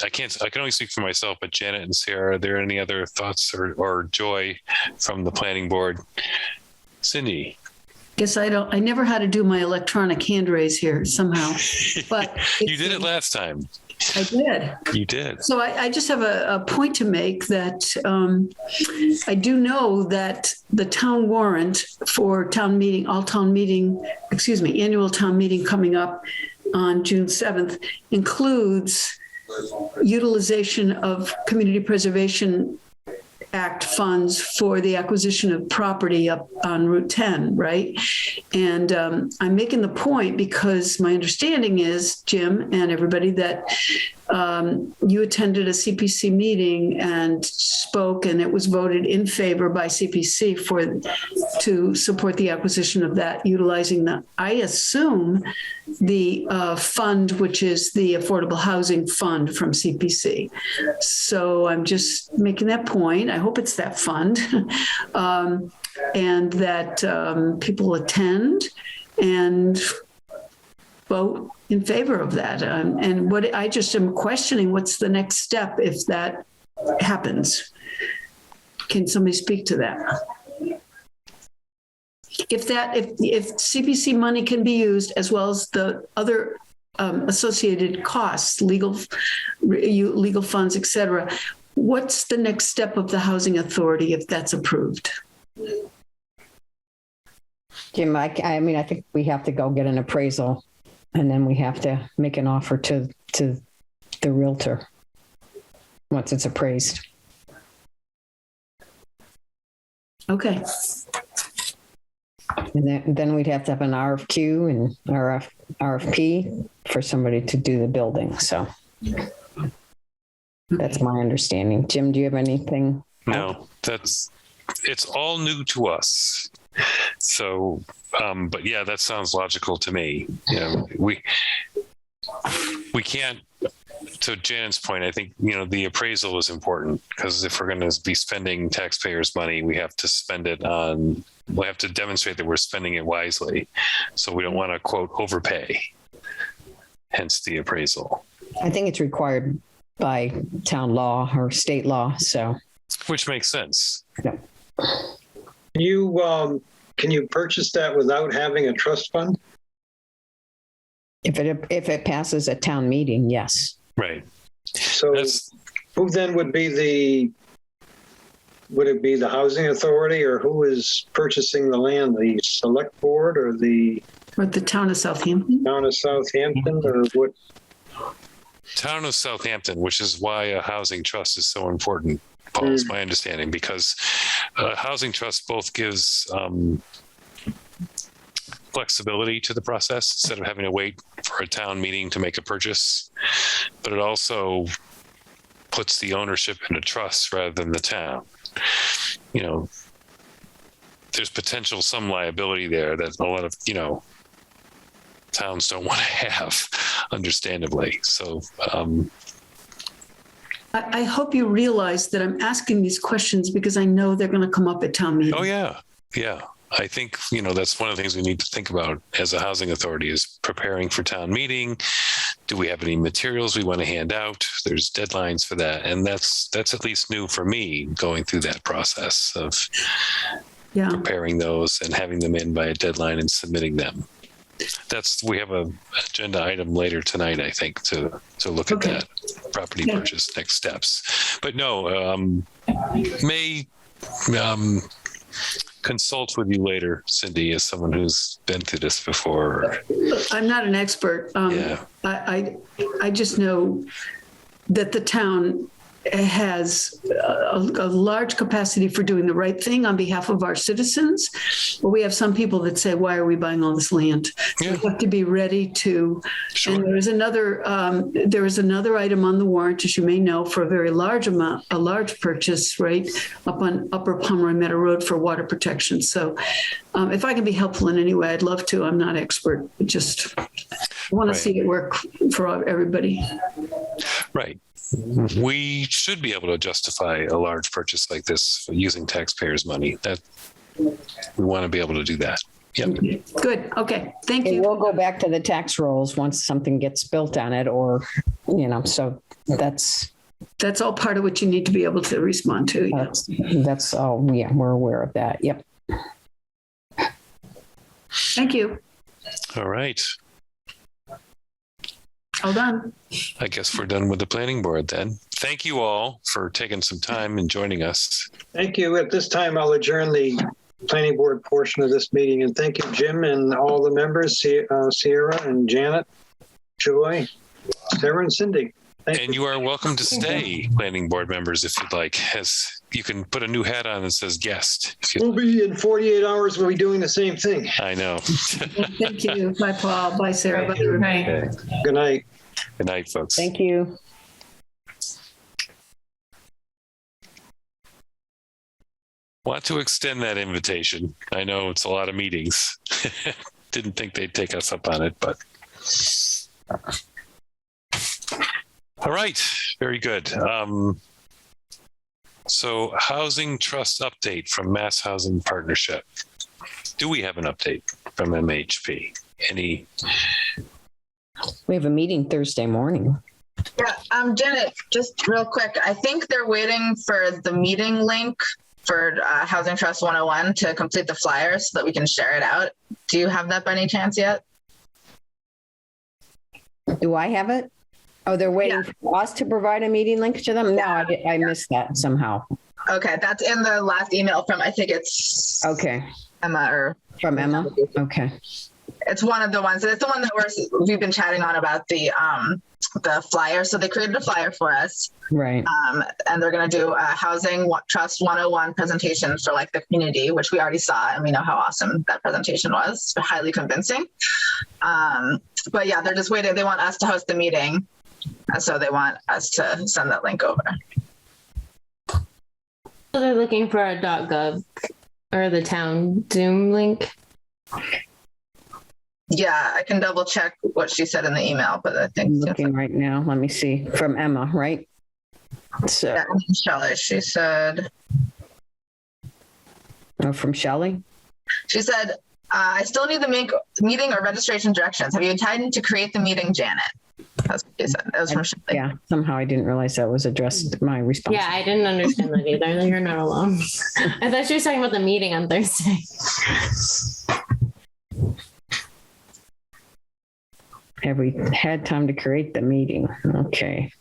can only speak for myself, but Janet and Sarah, are there any other thoughts or joy from the planning board? Cindy. Guess I never had to do my electronic hand raise here somehow, but you did it last time. I did. You did. So I just have a point to make that I do know that the town warrant for annual town meeting coming up on June 7th includes utilization of Community Preservation Act funds for the acquisition of property up on Route 10, right? And I'm making the point because my understanding is, Jim and everybody, that you attended a CPC meeting and spoke, and it was voted in favor by CPC to support the acquisition of that, utilizing I assume, the fund, which is the Affordable Housing Fund from CPC. So I'm just making that point. I hope it's that fund, and that people attend and vote in favor of that. And what I just am questioning, what's the next step if that happens? Can somebody speak to that? If CPC money can be used as well as the other associated costs, legal funds, et cetera, what's the next step of the housing authority if that's approved? Jim, I think we have to go get an appraisal, and then we have to make an offer to the realtor once it's appraised. Okay. And then we'd have to have an RFQ and RFP for somebody to do the building. So that's my understanding. Jim, do you have anything? No, it's all new to us. So, but yeah, that sounds logical to me. You know, we can't, to Janet's point, I think, the appraisal is important, because if we're going to be spending taxpayers' money, we have to demonstrate that we're spending it wisely. So we don't want to, quote, overpay, hence the appraisal. I think it's required by town law or state law. So, which makes sense. Yeah. Can you purchase that without having a trust fund? If it passes a town meeting, yes. Right. So who then would it be the housing authority, or who is purchasing the land? The select board or the town of Southampton? Town of Southampton, or what? Town of Southampton, which is why a housing trust is so important, Paul, is my understanding, because a housing trust both gives flexibility to the process instead of having to wait for a town meeting to make a purchase, but it also puts the ownership in a trust rather than the town. There's potential some liability there that a lot of, towns don't want to have, understandably. So, I hope you realize that I'm asking these questions because I know they're going to come up at town meeting. Oh, yeah. Yeah. I think, that's one of the things we need to think about as a housing authority is preparing for town meeting. Do we have any materials we want to hand out? There's deadlines for that. And that's at least new for me, going through that process of preparing those and having them in by a deadline and submitting them. We have a agenda item later tonight, I think, to look at that property purchase next steps. But no, may consult with you later, Cindy, as someone who's been through this before. I'm not an expert. I just know that the town has a large capacity for doing the right thing on behalf of our citizens. But we have some people that say, why are we buying all this land? So we have to be ready to. Sure. And there is another item on the warrant, as you may know, for a very large amount, a large purchase, right, up on Upper Pomeroy Meadow Road for water protection. So if I can be helpful in any way, I'd love to. I'm not expert. I want to see it work for everybody. Right. we should be able to justify a large purchase like this using taxpayers' money. That we want to be able to do that. Yep. Good. Okay. Thank It you. will go back to the tax rolls once something gets built on it, or, so that's That's all part of what you need to be able to respond to. that's all. Yeah, we're aware of that. Yep. Thank you. All right. All done. I guess we're done with the planning board then. Thank you all for taking some time and joining us. Thank you. At this time, I'll adjourn the planning board portion of this meeting. And thank you, Jim, and all the members, Sierra and Janet, Joy, Sarah, and Cindy. And you are welcome to stay, planning board members, if you'd like. As you can put a new hat on that says guest. We'll be in 48 hours. We'll be doing the same thing. I know. Thank you. Bye, Paul. Bye, Sarah. Bye. Good night. Okay. Good night. Good night, folks. Thank you. Want to extend that invitation. I know it's a lot of meetings. Didn't think they'd take us up on it, but. All right, very good. So housing trust update from Mass Housing Partnership. Do we have an update from MHP? Any? We have a meeting Thursday morning. Yeah, Janet, just real quick. I think they're waiting for the meeting link for Housing Trust 101 to complete the flyer so that we can share it out. Do you have that by any chance yet? Do I have it? Oh, they're waiting for us to provide a meeting link to them? No, I missed that somehow. Okay, that's in the last email from, I think it's Okay. Emma or From Emma? Okay. it's one of the ones. It's the one that we've been chatting on about the flyer. So they created a flyer for us. Right. And they're going to do a Housing Trust 101 presentation for like the community, which we already saw. And we know how awesome that presentation was. Highly convincing. But yeah, they're just waiting. They want us to host the meeting. And so they want us to send that link over. So they're looking for a .gov or the town Zoom link. Yeah, I can double check what she said in the email, but I think I'm looking right now. Let me see. From Emma, right? So, yeah, Shelley, she said. Oh, from Shelley? She said, I still need the meeting or registration directions. Have you intended to create the meeting, Janet? That's what she said. That was from Shelley. Yeah, somehow I didn't realize that was addressed my response. Yeah, I didn't understand that either. You're not alone. I thought she was talking about the meeting on Thursday. Have we had time to create the meeting? Okay.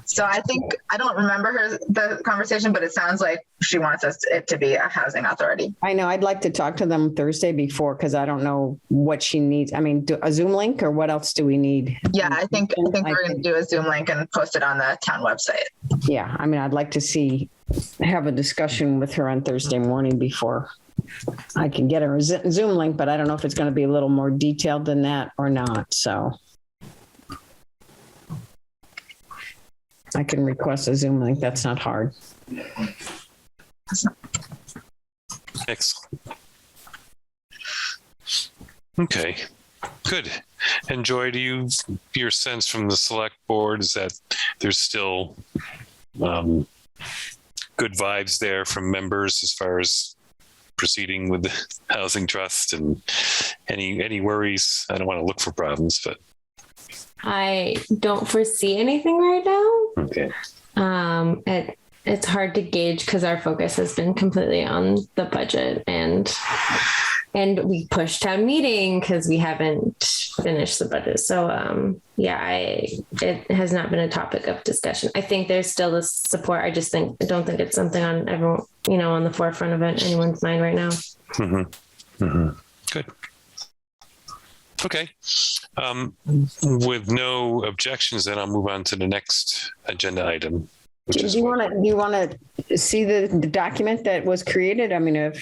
So I think, I don't remember the conversation, but it sounds like she wants it to be a housing authority. I know. I'd like to talk to them Thursday before, because I don't know what she needs. I mean, a Zoom link, or what else do we need? Yeah, I think we're going to do a Zoom link and post it on the town website. Yeah. I mean, I'd like to have a discussion with her on Thursday morning before I can get her a Zoom link, but I don't know if it's going to be a little more detailed than that or not. So I can request a Zoom link. That's not hard. Excellent. Okay, good. And Joy, your sense from the select board is that there's still good vibes there from members as far as proceeding with the housing trust, and any worries? I don't want to look for problems, but I don't foresee anything right now. okay. It's hard to gauge because our focus has been completely on the budget, and we pushed town meeting because we haven't finished the budget. So it has not been a topic of discussion. I think there's still this support. I don't think it's something on everyone, on the forefront of anyone's mind right now. Mm-hmm. Mm-hmm. Good. Okay. With no objections, then I'll move on to the next agenda item. Do you want to see the document that was created? I mean,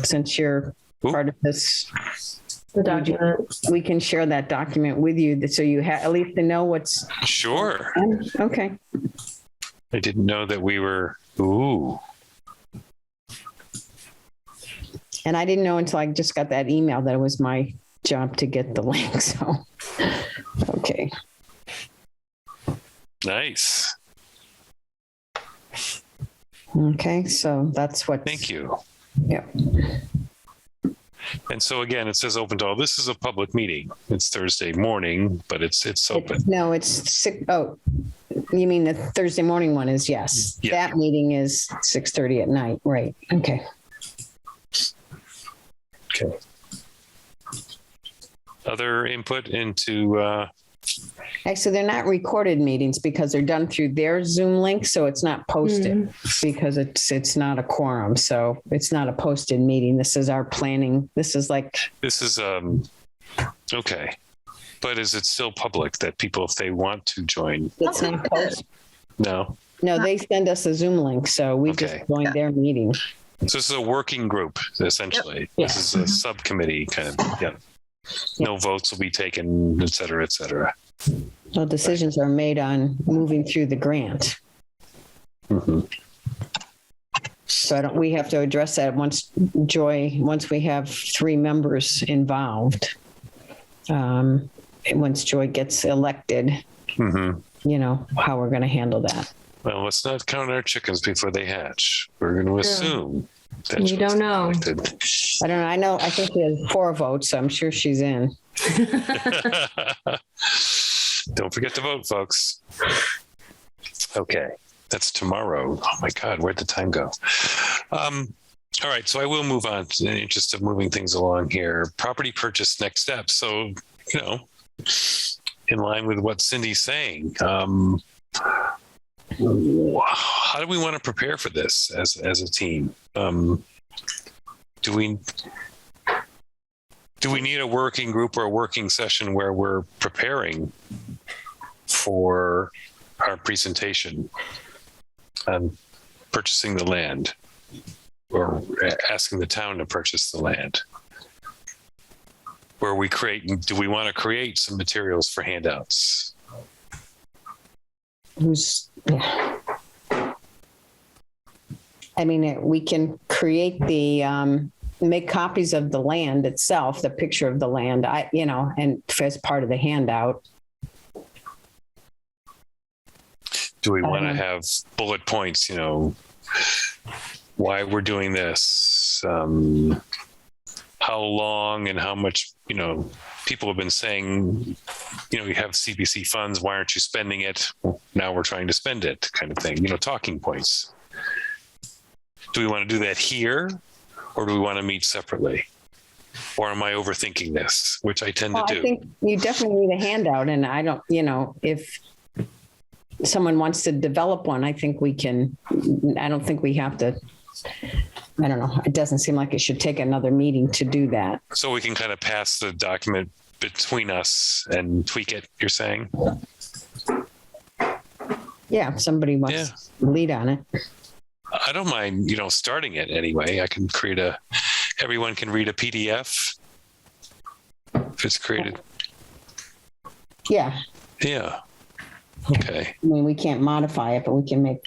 since you're part of this, the document, we can share that document with you, so you have at least to know what's. Sure. Okay. I didn't know that we were. Ooh. And I didn't know until I just got that email that it was my job to get the link. So, okay. Nice. Okay, so that's what. Thank you. Yeah. And so again, it says open to all. This is a public meeting. It's Thursday morning, but it's open. No, it's six. Oh, you mean the Thursday morning one is yes. Yeah. That meeting is 6:30 at night. Right. Okay. Okay. Other input into Actually, they're not recorded meetings because they're done through their Zoom link, so it's not posted because it's not a quorum, so it's not a posted meeting. This is our planning. This is okay. But is it still public that people, if they want to join? It's not posted. No. No, they send us a Zoom link, so we just joined their meeting. So this is a working group, essentially. Yep. This is a subcommittee kind of. Yeah. No votes will be taken, et cetera, et cetera. No decisions are made on moving through the grant. Mm-hmm. So we have to address that once we have 3 members involved. Once Joy gets elected, how we're going to handle that. Well, let's not count our chickens before they hatch. We're going to assume that you don't know. Elected. I don't know. I think we have 4 votes, so I'm sure she's in. Don't forget to vote, folks. Okay. That's tomorrow. Oh my God, where'd the time go? All right, so I will move on in the interest of moving things along here. Property purchase next step. So, in line with what Cindy's saying, how do we want to prepare for this as a team? Do we need a working group or a working session where we're preparing for our presentation on purchasing the land or asking the town to purchase the land? Where do we want to create some materials for handouts? We can create make copies of the land itself, the picture of the land, and as part of the handout. Do we want to have bullet points, why we're doing this, how long and how much, people have been saying, you have CPC funds, why aren't you spending it? Well, now we're trying to spend it, kind of thing, talking points. Do we want to do that here, or do we want to meet separately? Or am I overthinking this, which I tend to do? I think you definitely need a handout, and I don't, if someone wants to develop one, I think we can. I don't think we have to. I don't know. It doesn't seem like it should take another meeting to do that. So we can kind of pass the document between us and tweak it, you're saying? Yeah, if somebody wants to lead on it. I don't mind, starting it anyway. I can everyone can read a PDF if it's created. Yeah. Yeah. Okay. We can't modify it, but we can make,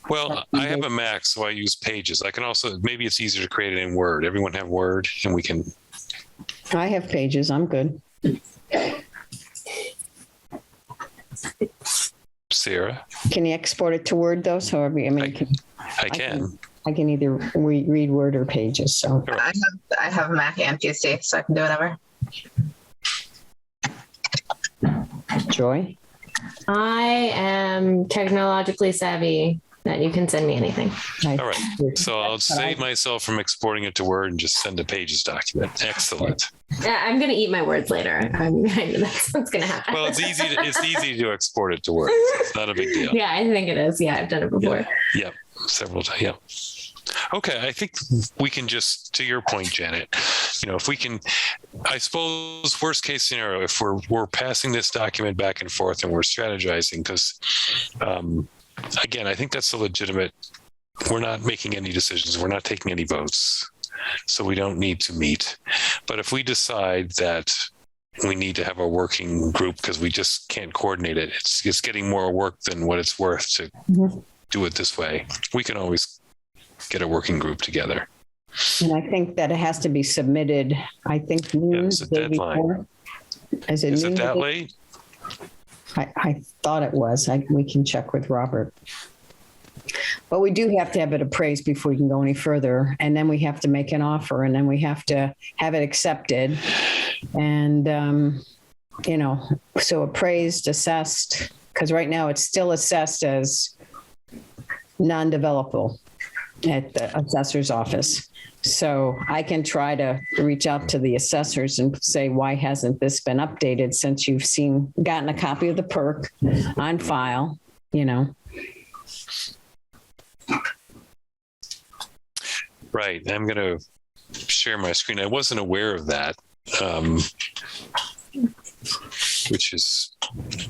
Well, I have a Mac, so I use Pages. I can also, maybe it's easier to create it in Word. Everyone have Word, and we can. I have Pages. I'm good. Sarah? Can you export it to Word, though? So, I can. I can either read Word or Pages. So Right. I have Mac and PC, so I can do whatever. Joy? I am technologically savvy that you can send me anything. All right. So I'll save myself from exporting it to Word and just send a Pages document. Excellent. Yeah, I'm going to eat my words later. I know that's what's going to happen. Well, it's easy to export it to Word. It's not a big deal. Yeah, I think it is. Yeah, I've done it before. Yeah. Several times. Yeah. Okay. I think we can just, to your point, Janet, if we can, I suppose worst case scenario, if we're passing this document back and forth and we're strategizing, because again, I think that's a legitimate, we're not making any decisions. We're not taking any votes. So we don't need to meet. But if we decide that we need to have a working group because we just can't coordinate it, it's getting more work than what it's worth to do it this way, we can always get a working group together. And I think that it has to be submitted, I think, noon the day before. Is it that late? I thought it was. We can check with Robert. But we do have to have it appraised before we can go any further. And then we have to make an offer, and then we have to have it accepted. And, so appraised, assessed, because right now it's still assessed as non-developable at the assessor's office. So I can try to reach out to the assessors and say, why hasn't this been updated since you've gotten a copy of the perk on file, Right. I'm going to share my screen. I wasn't aware of that, which is,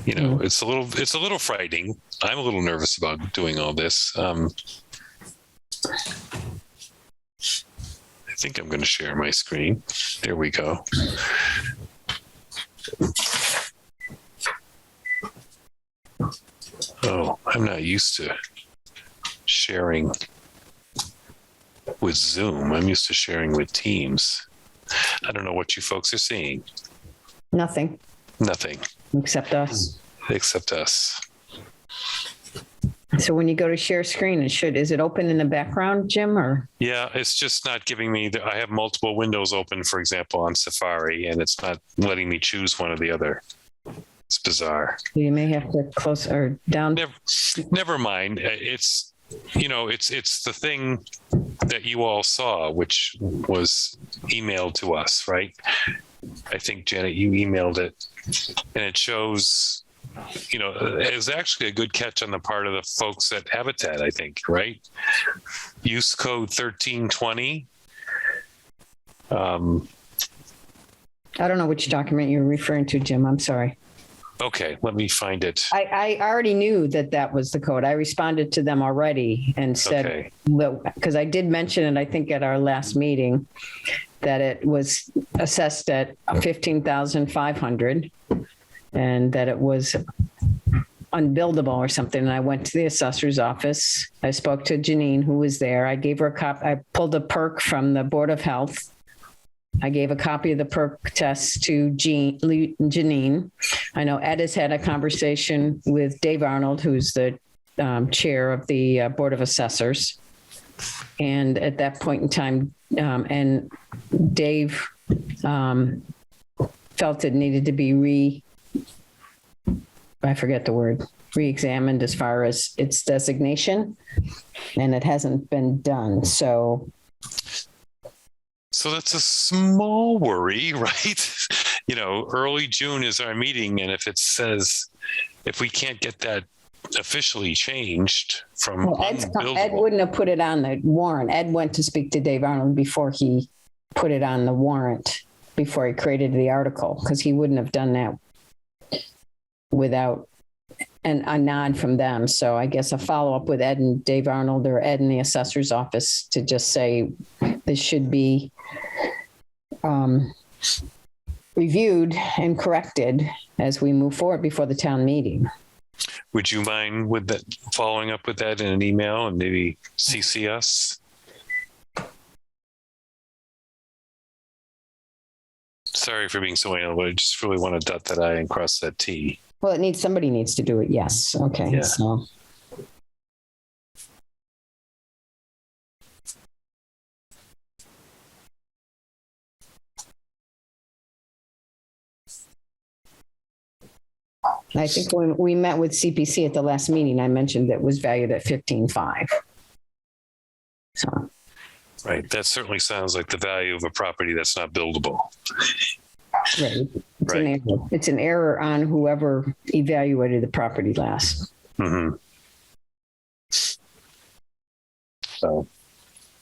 it's a little frightening. I'm a little nervous about doing all this. I think I'm going to share my screen. There we go. Oh, I'm not used to sharing with Zoom. I'm used to sharing with Teams. I don't know what you folks are seeing. Nothing. Nothing. Except us. Except us. So when you go to share screen, is it open in the background, Jim, or? Yeah, it's just not giving me I have multiple windows open, for example, on Safari, and it's not letting me choose one or the other. It's bizarre. You may have to close or down. Never mind. It's the thing that you all saw, which was emailed to us, right? I think, Janet, you emailed it, and it shows, it's actually a good catch on the part of the folks at Habitat, I think, right? Use code 1320. I don't know which document you're referring to, Jim. I'm sorry. Okay, let me find it. I already knew that was the code. I responded to them already and said, because I did mention it, I think, at our last meeting, that it was assessed at $15,500 and that it was unbuildable or something. And I went to the assessor's office. I spoke to Janine, who was there. I gave her a copy. I pulled a perk from the Board of Health. I gave a copy of the perk test to Janine. I know Ed has had a conversation with Dave Arnold, who's the chair of the Board of Assessors. And at that point in time, and Dave felt it needed to be re-examined as far as its designation, and it hasn't been done. So that's a small worry, right? Early June is our meeting, and if we can't get that officially changed from Ed wouldn't have put it on the warrant. Ed went to speak to Dave Arnold before he put it on the warrant, before he created the article, because he wouldn't have done that without a nod from them. So I guess a follow-up with Ed and Dave Arnold, or Ed in the assessor's office, to just say this should be reviewed and corrected as we move forward before the town meeting. Would you mind with that, following up with that in an email and maybe CC us? Sorry for being so anal, but I just really want to dot that I and cross that T. Well, somebody needs to do it. Yes. Okay. Yeah. So. I think when we met with CPC at the last meeting, I mentioned that it was valued at $15,500. So. Right. That certainly sounds like the value of a property that's not buildable. Right. Right. It's an error on whoever evaluated the property last. Mm-hmm. So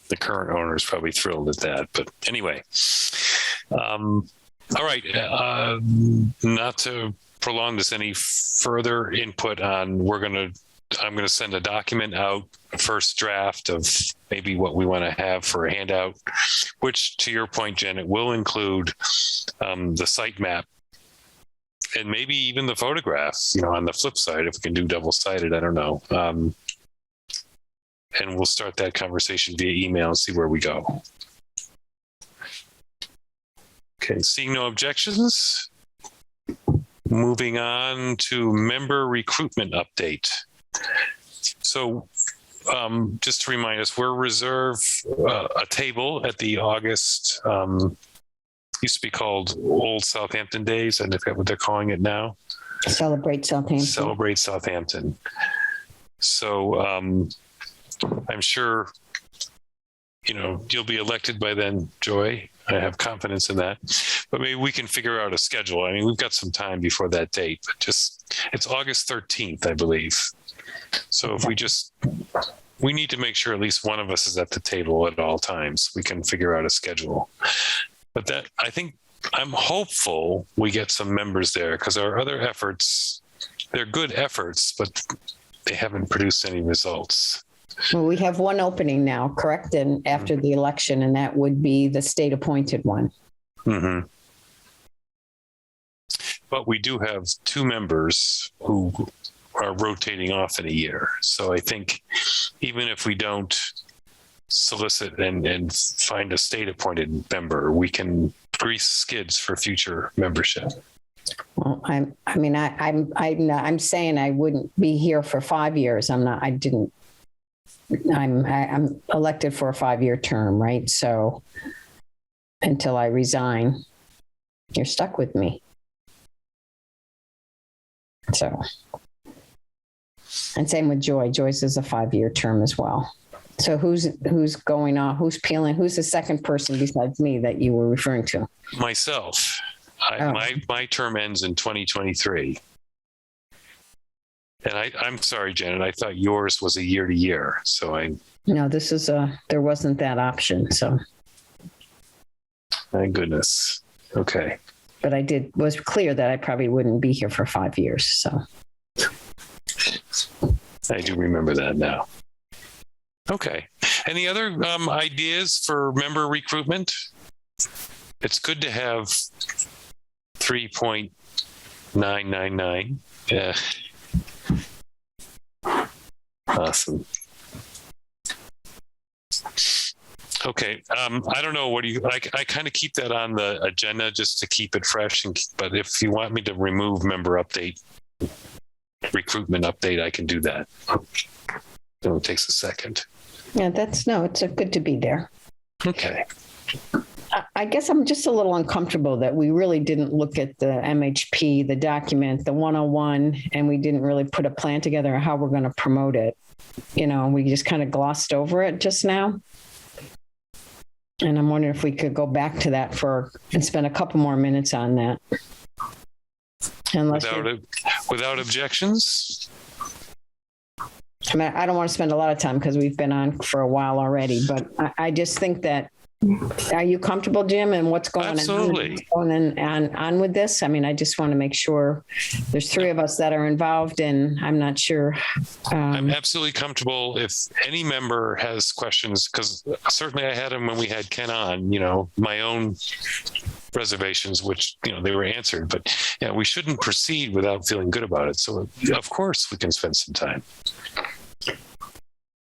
the current owner is probably thrilled at that. But anyway, all right. Not to prolong this any further input on, I'm going to send a document out, a first draft of maybe what we want to have for a handout, which, to your point, Janet, will include the site map and maybe even the photographs, on the flip side, if we can do double-sided, I don't know. And we'll start that conversation via email and see where we go. Okay, seeing no objections, moving on to member recruitment update. So just to remind us, we're reserve a table at the August, used to be called Old Southampton Days. I forget what they're calling it now. Celebrate Southampton. Celebrate Southampton. So I'm sure, you'll be elected by then, Joy. I have confidence in that. But maybe we can figure out a schedule. I mean, we've got some time before that date, but it's August 13th, I believe. So if we need to make sure at least one of us is at the table at all times. We can figure out a schedule. But I'm hopeful we get some members there, because our other efforts, they're good efforts, but they haven't produced any results. Well, we have one opening now, correct? And after the election, and that would be the state appointed one. Mm-hmm. But we do have 2 members who are rotating off in a year. So I think even if we don't solicit and find a state appointed member, we can grease skids for future membership. Well, I'm saying I wouldn't be here for 5 years. I'm elected for a 5-year term, right? So until I resign, you're stuck with me. So, and same with Joy. Joyce is a 5-year term as well. So who's going on? Who's peeling? Who's the second person besides me that you were referring to? Myself. My term ends in 2023. And I'm sorry, Janet, I thought yours was a year to year. So No, there wasn't that option. So. Thank goodness. Okay. But was clear that I probably wouldn't be here for 5 years. So. I do remember that now. Okay. Any other ideas for member recruitment? It's good to have 3.999. Yeah. Awesome. Okay. I don't know. I kind of keep that on the agenda just to keep it fresh. But if you want me to remove member recruitment update, I can do that. It only takes a second. Yeah, it's good to be there. Okay. I guess I'm just a little uncomfortable that we really didn't look at the MHP, the document, the 101, and we didn't really put a plan together on how we're going to promote it. We just kind of glossed over it just now. And I'm wondering if we could go back to that and spend a couple more minutes on that. Without objections? I mean, I don't want to spend a lot of time because we've been on for a while already, but I just think that, are you comfortable, Jim, and what's going Absolutely. on with this? I mean, I just want to make sure there's 3 of us that are involved, and I'm not sure. I'm absolutely comfortable if any member has questions, because certainly I had them when we had Ken on, my own reservations, which, they were answered, but we shouldn't proceed without feeling good about it. So of course we can spend some time.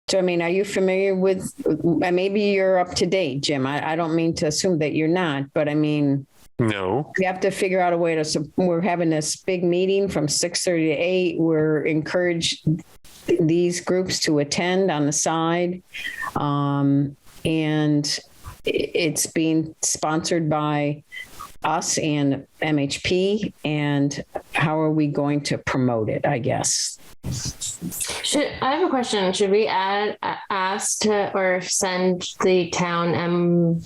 So, I mean, are you familiar with, maybe you're up to date, Jim. I don't mean to assume that you're not, but I mean, no, we have to figure out a way we're having this big meeting from 6:30 to 8. We're encouraged these groups to attend on the side. And it's being sponsored by us and MHP. And how are we going to promote it, I guess? I have a question. Should we ask to or send the town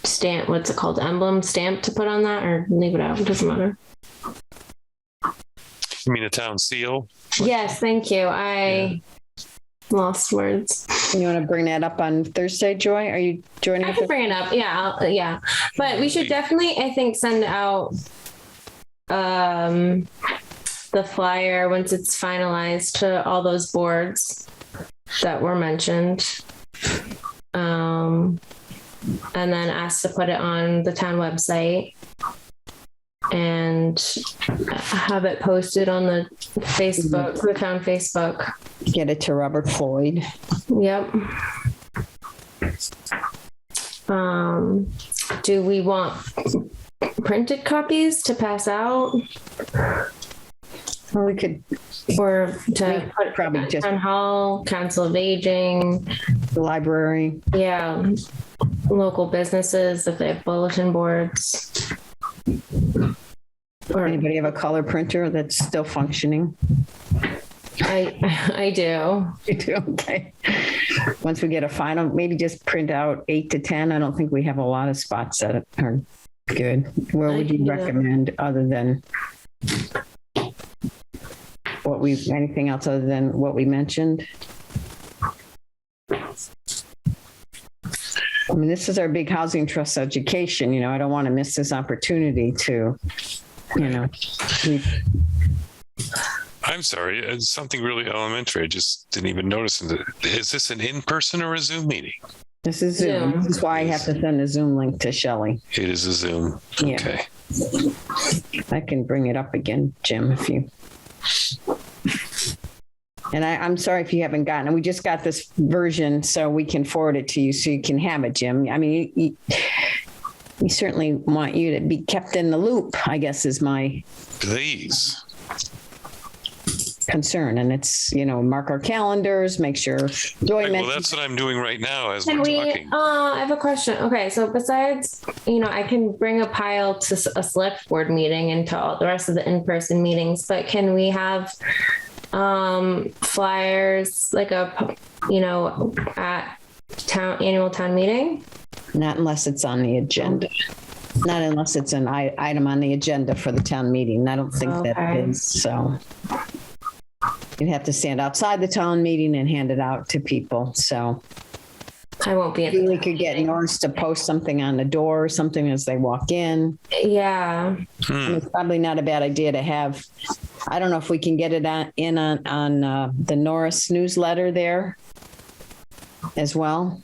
stamp, what's it called, emblem stamp to put on that, or leave it out? It doesn't matter. You mean a town seal? Yes, thank you. I lost words. You want to bring that up on Thursday, Joy? Are you joining? I can bring it up. Yeah. Yeah. But we should definitely, I think, send out the flyer once it's finalized to all those boards that were mentioned. And then ask to put it on the town website and have it posted on the Facebook, the town Facebook. Get it to Robert Floyd. Yep. Do we want printed copies to pass out? Well, we could, or to put probably just town hall, council of aging, the library. yeah, local businesses if they have bulletin boards. Or Anybody have a color printer that's still functioning? I do. You do? Okay. Once we get a final, maybe just print out 8 to 10. I don't think we have a lot of spots that are good. Where would you recommend other than anything else other than what we mentioned? I mean, this is our big housing trust education. I don't want to miss this opportunity to, I'm sorry, it's something really elementary. I just didn't even notice. Is this an in-person or a Zoom meeting? This is Zoom. Zoom. This is why I have to send a Zoom link to Shelley. It is a Zoom. Yeah. Okay. I can bring it up again, Jim, if you. And I'm sorry if you haven't gotten it. We just got this version, so we can forward it to you so you can have it, Jim. I mean, we certainly want you to be kept in the loop, I guess, is my Please. concern. And it's, mark our calendars, make sure Joy Well, mentioned. that's what I'm doing right now as Can we're we, talking. I have a question. Okay. So besides, I can bring a pile to a select board meeting and to all the rest of the in-person meetings, but can we have flyers like at annual town meeting? Not unless it's on the agenda. Not unless it's an item on the agenda for the town meeting. I don't think that is. So you'd have to stand outside the town meeting and hand it out to people. So I won't be. maybe we could get Norris to post something on the door or something as they walk in. Yeah. And it's probably not a bad idea to have. I don't know if we can get it on the Norris newsletter there as well.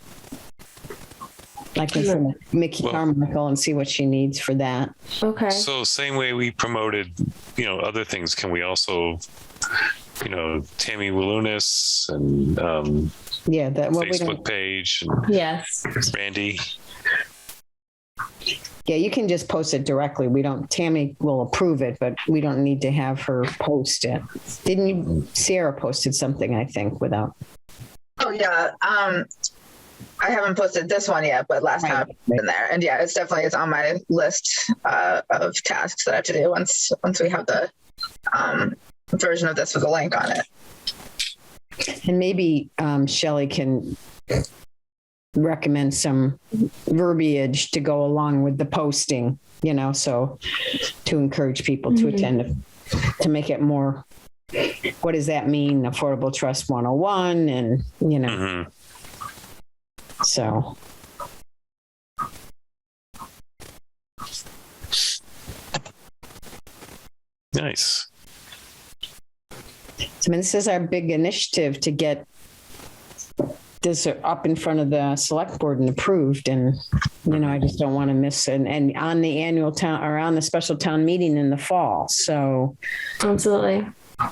I can send Mickey Carmichael and see what she needs for that. Okay. So same way we promoted, other things, can we also, Tammy Walunas and Facebook page and yes, Randy. Yeah, you can just post it directly. Tammy will approve it, but we don't need to have her post it. Didn't you, Sierra posted something, I think, without. Oh, yeah. I haven't posted this one yet, but last time I've been there. And yeah, it's on my list of tasks that I have to do once we have the version of this with a link on it. And maybe Shelley can recommend some verbiage to go along with the posting, so to encourage people to attend, to make it more, what does that mean? Affordable Trust 101 and, so. Nice. I mean, this is our big initiative to get this up in front of the select board and approved. And, I just don't want to miss it. And on the annual town or on the special town meeting in the fall. So. Absolutely.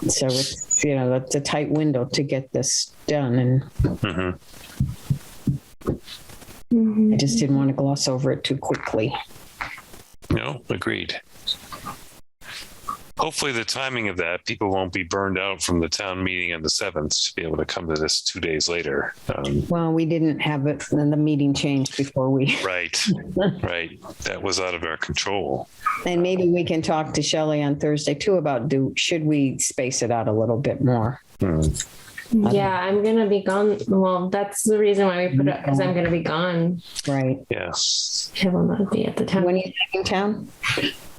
So it's, it's a tight window to get this done. And I just didn't want to gloss over it too quickly. No, agreed. Hopefully the timing of that, people won't be burned out from the town meeting on the 7th to be able to come to this 2 days later. Well, we didn't have it, and the meeting changed before we. Right. That was out of our control. And maybe we can talk to Shelley on Thursday too about should we space it out a little bit more? Yeah, I'm going to be gone. Well, that's the reason why we put it, because I'm going to be gone. Right. Yeah. I will not be at the town. When are you leaving town?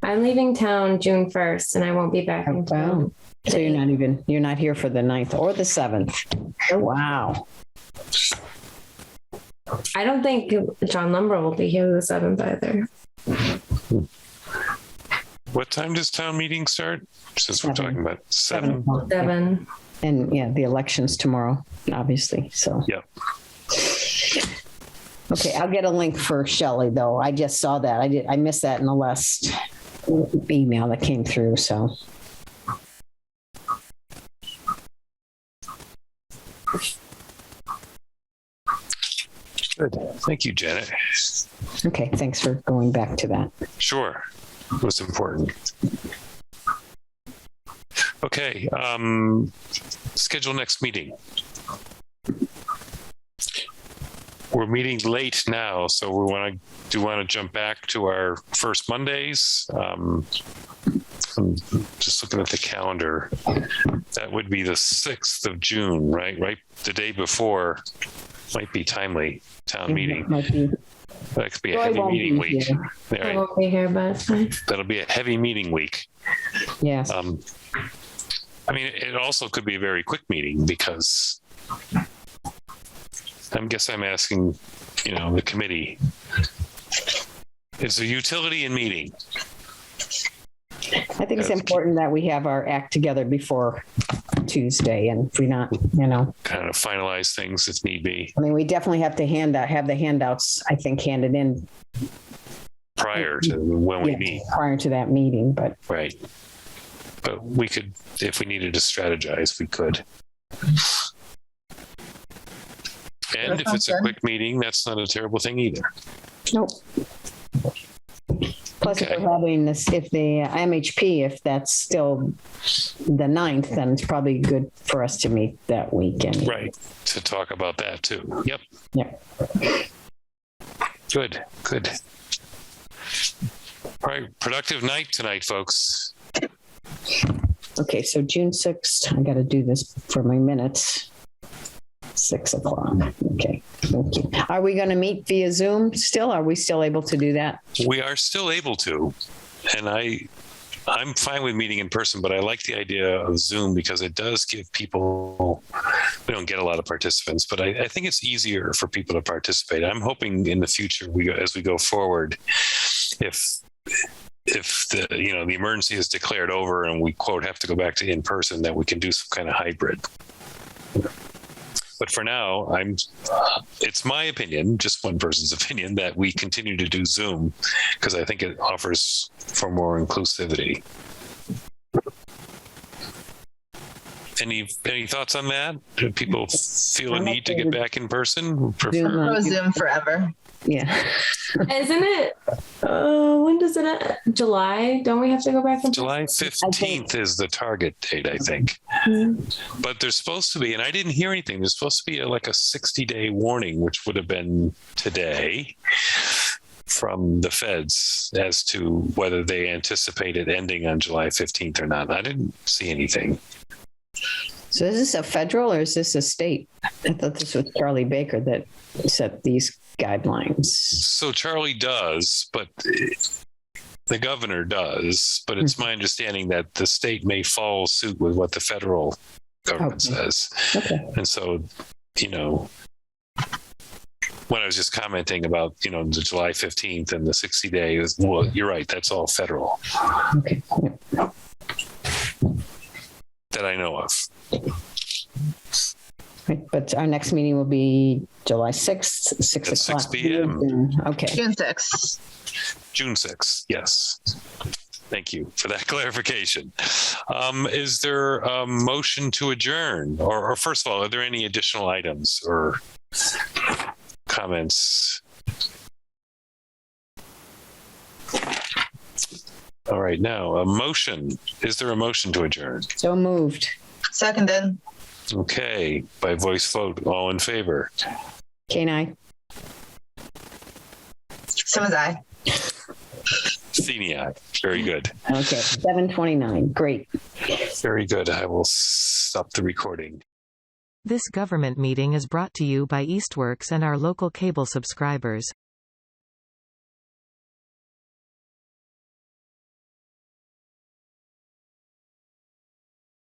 I'm leaving town June 1st, and I won't be back until. So you're not here for the 9th or the 7th. Oh, wow. I don't think John Lumber will be here the 7th either. What time does town meeting start? Since we're talking about 7. 7. And yeah, the election's tomorrow, obviously. So. Yep. Okay, I'll get a link for Shelley though. I just saw that. I missed that in the last email that came through. So. Good. Thank you, Janet. Okay, thanks for going back to that. Sure. It was important. Okay. Schedule next meeting. We're meeting late now, so we want to jump back to our first Mondays. I'm just looking at the calendar. That would be the 6th of June, right? Right, the day before might be timely town meeting. That could be a heavy meeting week. I won't be here, but it's fine. That'll be a heavy meeting week. Yes. I mean, it also could be a very quick meeting because I'm asking, the committee. It's a utility in meeting. I think it's important that we have our act together before Tuesday, and if we're not, kind of finalize things if need be. I mean, we definitely have to have the handouts, I think, handed in prior to when we meet. Prior to that meeting, but right. But we could, if we needed to strategize, we could. And if it's a quick meeting, that's not a terrible thing either. Nope. Plus, if we're having this, if the MHP, if that's still the 9th, then it's probably good for us to meet that weekend. Right. To talk about that too. Yep. Yep. Good. All right. Productive night tonight, folks. Okay. So June 6th, I got to do this for my minutes. 6 o'clock. Okay. Thank you. Are we going to meet via Zoom still? Are we still able to do that? We are still able to. And I'm fine with meeting in person, but I like the idea of Zoom because it does give people, we don't get a lot of participants, but I think it's easier for people to participate. I'm hoping in the future, as we go forward, if the the emergency is declared over and we quote have to go back to in person, that we can do some kind of hybrid. But for now, it's my opinion, just one person's opinion, that we continue to do Zoom because I think it offers for more inclusivity. Any thoughts on that? Do people feel a need to get back in person? Zoom forever. Yeah. Isn't it? When does it end? July? Don't we have to go back? July 15th is the target date, I think. Mm-hmm. But there's supposed to be, and I didn't hear anything, there's supposed to be like a 60-day warning, which would have been today from the feds as to whether they anticipate it ending on July 15th or not. I didn't see anything. So is this a federal or is this a state? I thought this was Charlie Baker that set these guidelines. So Charlie does, but the governor does, but it's my understanding that the state may follow suit with what the federal government says. Okay. And so, when I was just commenting about, the July 15th and the 60 days, well, you're right. That's all federal. Okay. Yeah. That I know of. Right, but our next meeting will be July 6th, 6 o'clock. 6 p.m. Okay. June 6th. June 6th. Yes. Thank you for that clarification. Is there a motion to adjourn? Or first of all, are there any additional items or comments? All right, now a motion. Is there a motion to adjourn? So moved. Seconded. Okay, by voice vote, all in favor. Kane, aye. Simmons, aye. Feeny, aye. Very good. Okay, 7:29. Great. Very good. I will stop the recording. This government meeting is brought to you by Eastworks and our local cable subscribers.